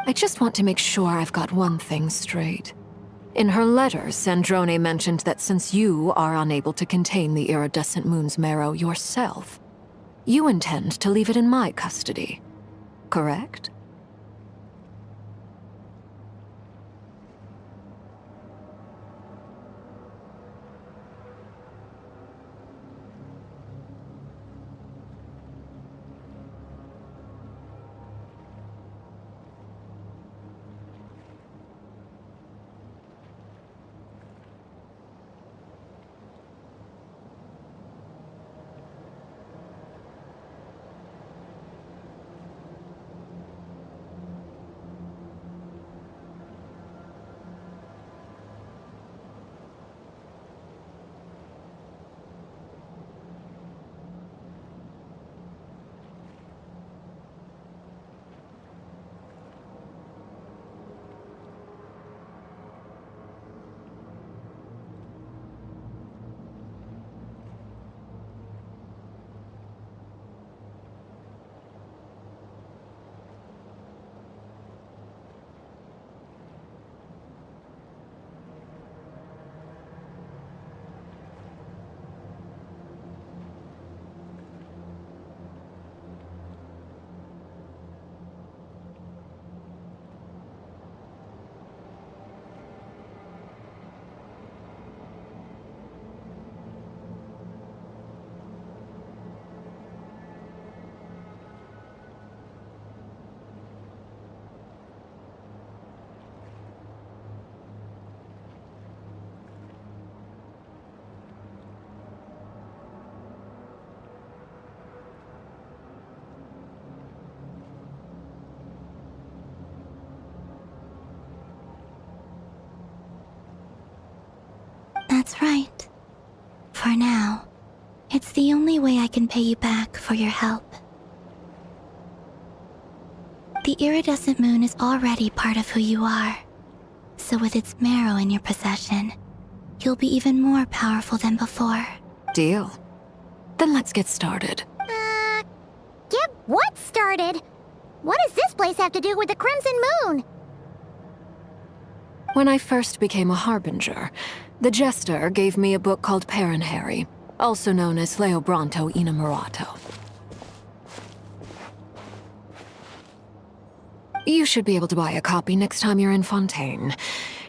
I just want to make sure I've got one thing straight. In her letter, Sandrone mentioned that since you are unable to contain the iridescent moon's marrow yourself, you intend to leave it in my custody, correct? That's right. For now, it's the only way I can pay you back for your help. The iridescent moon is already part of who you are, so with its marrow in your possession, you'll be even more powerful than before. Deal. Then let's get started. Get what started? What does this place have to do with the Crimson Moon? When I first became a Harbinger, the Jester gave me a book called Paranhari, also known as Leobranto Innamorato. You should be able to buy a copy next time you're in Fontaine.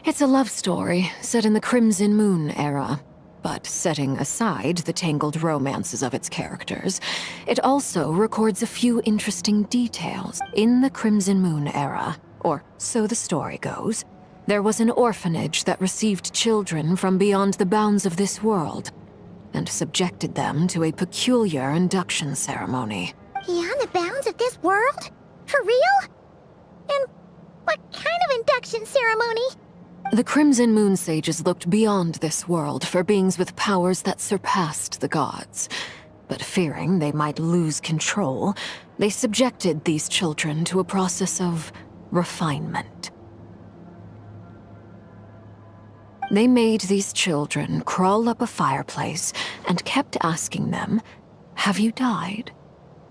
It's a love story set in the Crimson Moon era, but setting aside the tangled romances of its characters, it also records a few interesting details. In the Crimson Moon era, or so the story goes, there was an orphanage that received children from beyond the bounds of this world, and subjected them to a peculiar induction ceremony. Beyond the bounds of this world? For real? And what kind of induction ceremony? The Crimson Moon sages looked beyond this world for beings with powers that surpassed the gods. But fearing they might lose control, they subjected these children to a process of refinement. They made these children crawl up a fireplace and kept asking them, "Have you died?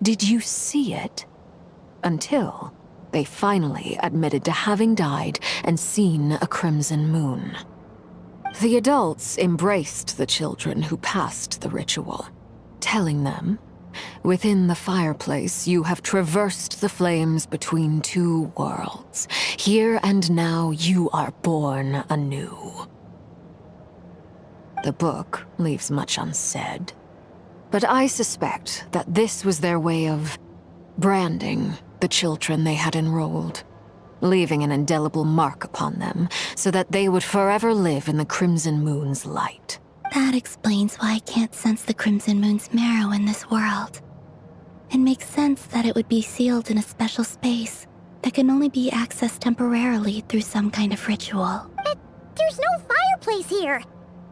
Did you see it? Until they finally admitted to having died and seen a crimson moon. The adults embraced the children who passed the ritual, telling them, "Within the fireplace, you have traversed the flames between two worlds. Here and now, you are born anew." The book leaves much unsaid, but I suspect that this was their way of branding the children they had enrolled, leaving an indelible mark upon them so that they would forever live in the Crimson Moon's light. That explains why I can't sense the Crimson Moon's marrow in this world. It makes sense that it would be sealed in a special space that can only be accessed temporarily through some kind of ritual. But there's no fireplace here.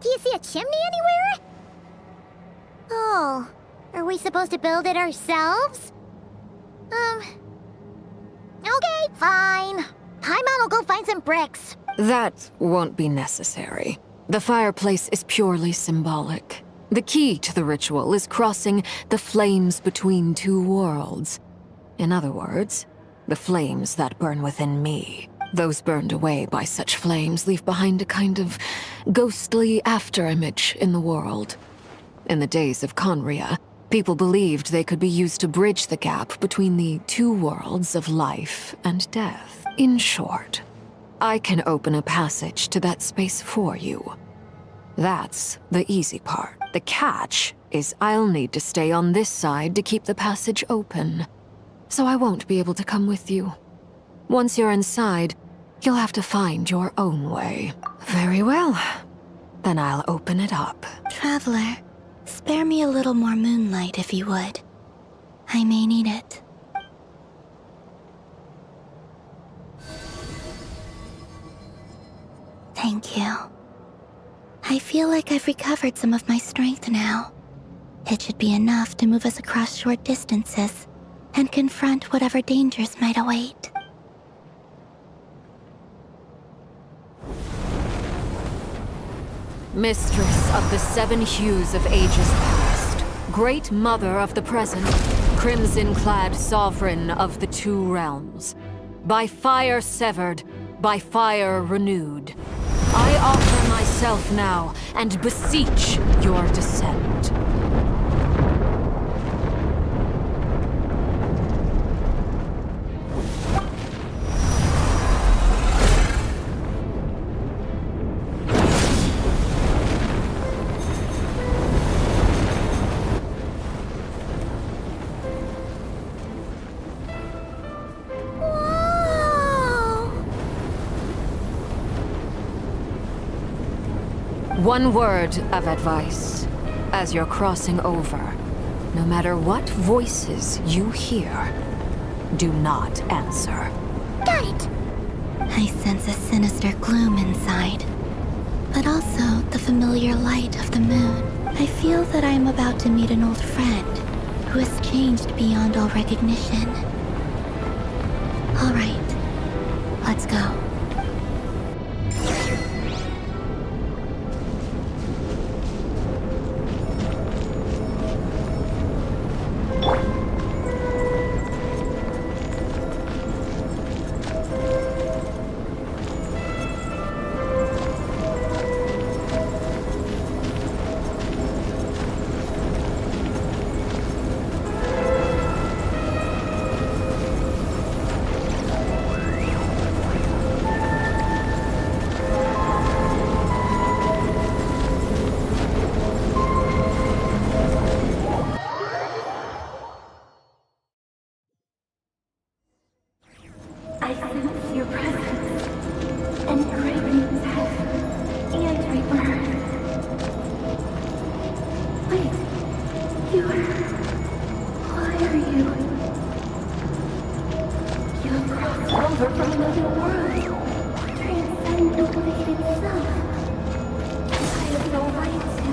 Do you see a chimney anywhere? Oh, are we supposed to build it ourselves? Okay, fine. Paimon will go find some bricks. That won't be necessary. The fireplace is purely symbolic. The key to the ritual is crossing the flames between two worlds. In other words, the flames that burn within me. Those burned away by such flames leave behind a kind of ghostly afterimage in the world. In the days of Conria, people believed they could be used to bridge the gap between the two worlds of life and death. In short, I can open a passage to that space for you. That's the easy part. The catch is I'll need to stay on this side to keep the passage open, so I won't be able to come with you. Once you're inside, you'll have to find your own way. Very well. Then I'll open it up. Traveler, spare me a little more moonlight if you would. I may need it. Thank you. I feel like I've recovered some of my strength now. It should be enough to move us across short distances and confront whatever dangers might await. Mistress of the seven hues of ages past, great mother of the present, crimson-clad sovereign of the two realms, by fire severed, by fire renewed, I offer myself now and beseech your descent. One word of advice. As you're crossing over, no matter what voices you hear, do not answer. Got it! I sense a sinister gloom inside, but also the familiar light of the moon. I feel that I am about to meet an old friend who has changed beyond all recognition. All right, let's go. I sense your presence, and craving death and rebirth. Wait, why are you? You have crossed over from another world, transcendent itself. I have no right to.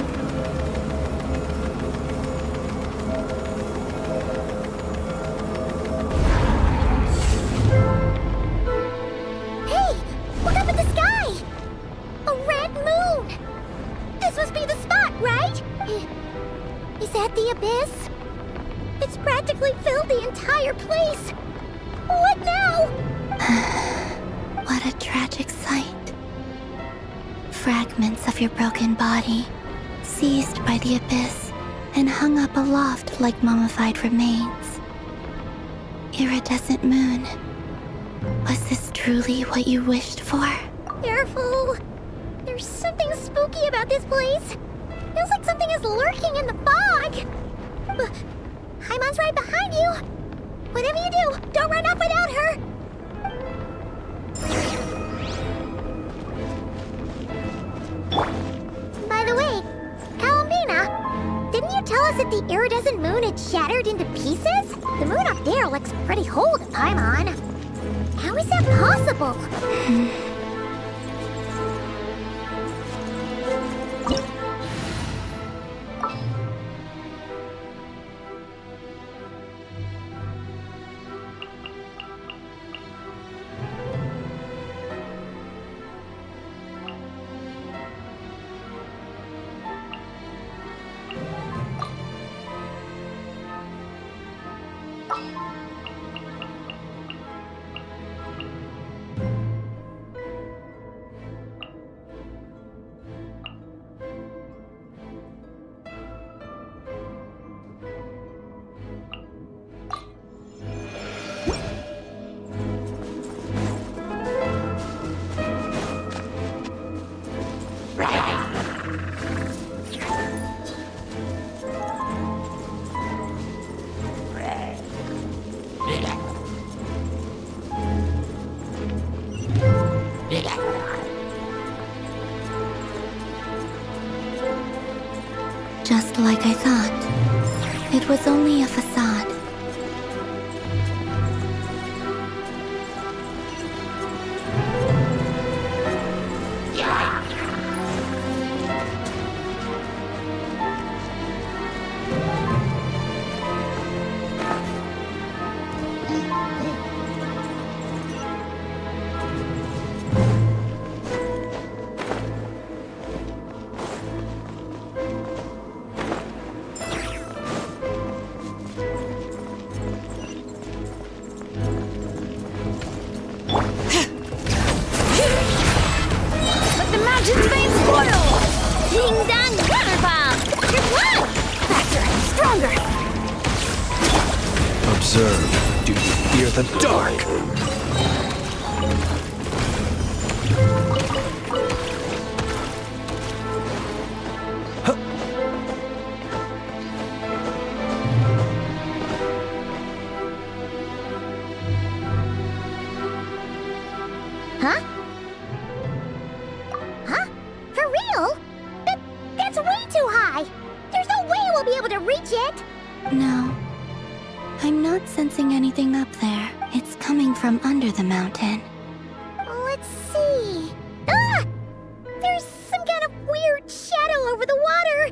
Look up at the sky! A red moon! This must be the spot, right? Is that the abyss? It's red practically filled the entire place. What now? What a tragic sight. Fragments of your broken body, seized by the abyss, and hung up aloft like mummified remains. Iridescent moon, was this truly what you wished for? Careful. There's something spooky about this place. Feels like something is lurking in the fog. Haimon's right behind you. Whatever you do, don't run off without her. By the way, Kalambina, didn't you tell us that the iridescent moon had shattered into pieces? The moon up there looks pretty whole to Paimon. How is that possible? Just like I thought. It was only a facade. Observe. Do you fear the dark? Huh? Huh? For real? That's way too high! There's no way we'll be able to reach it! No. I'm not sensing anything up there. It's coming from under the mountain. Let's see... Ah! There's some kind of weird shadow over the water!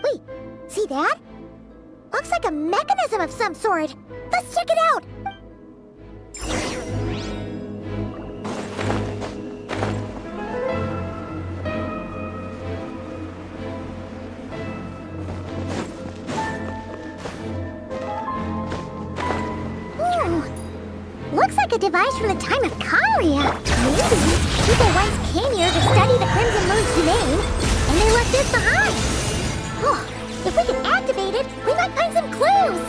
Wait, see that? Looks like a mechanism of some sort. Let's check it out! Looks like a device from the time of Karia. Maybe people once came here to study the Crimson Moon's domain, and they left this behind. Oh, if we can activate it, we might find some clues.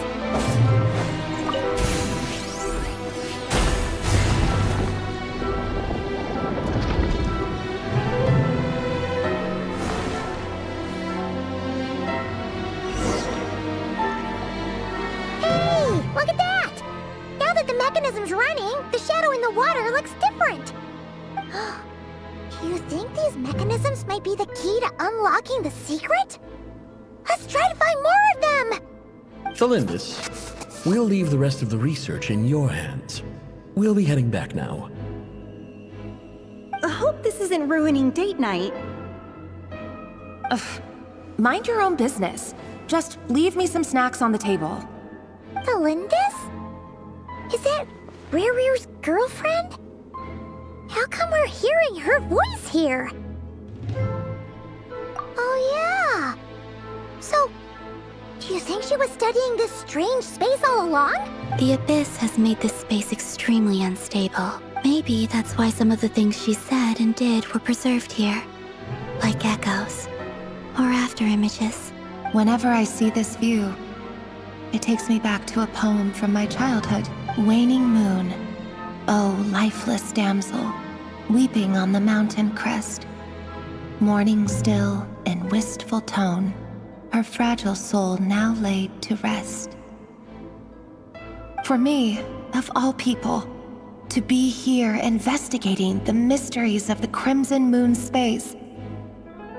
Hey, look at that! Now that the mechanism's running, the shadow in the water looks different. Do you think these mechanisms might be the key to unlocking the secret? Let's try to find more of them! Thalindis, we'll leave the rest of the research in your hands. We'll be heading back now. I hope this isn't ruining date night. Ugh. Mind your own business. Just leave me some snacks on the table. Thalindis? Is that Rear's girlfriend? How come we're hearing her voice here? Oh yeah! So, Do you think she was studying this strange space all along? The Abyss has made this space extremely unstable. Maybe that's why some of the things she said and did were preserved here. Like echoes. Or after images. Whenever I see this view, it takes me back to a poem from my childhood. Waning moon, oh lifeless damsel, weeping on the mountain crest. Mourning still in wistful tone, her fragile soul now laid to rest. For me, of all people, to be here investigating the mysteries of the Crimson Moon space,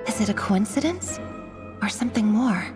is it a coincidence or something more?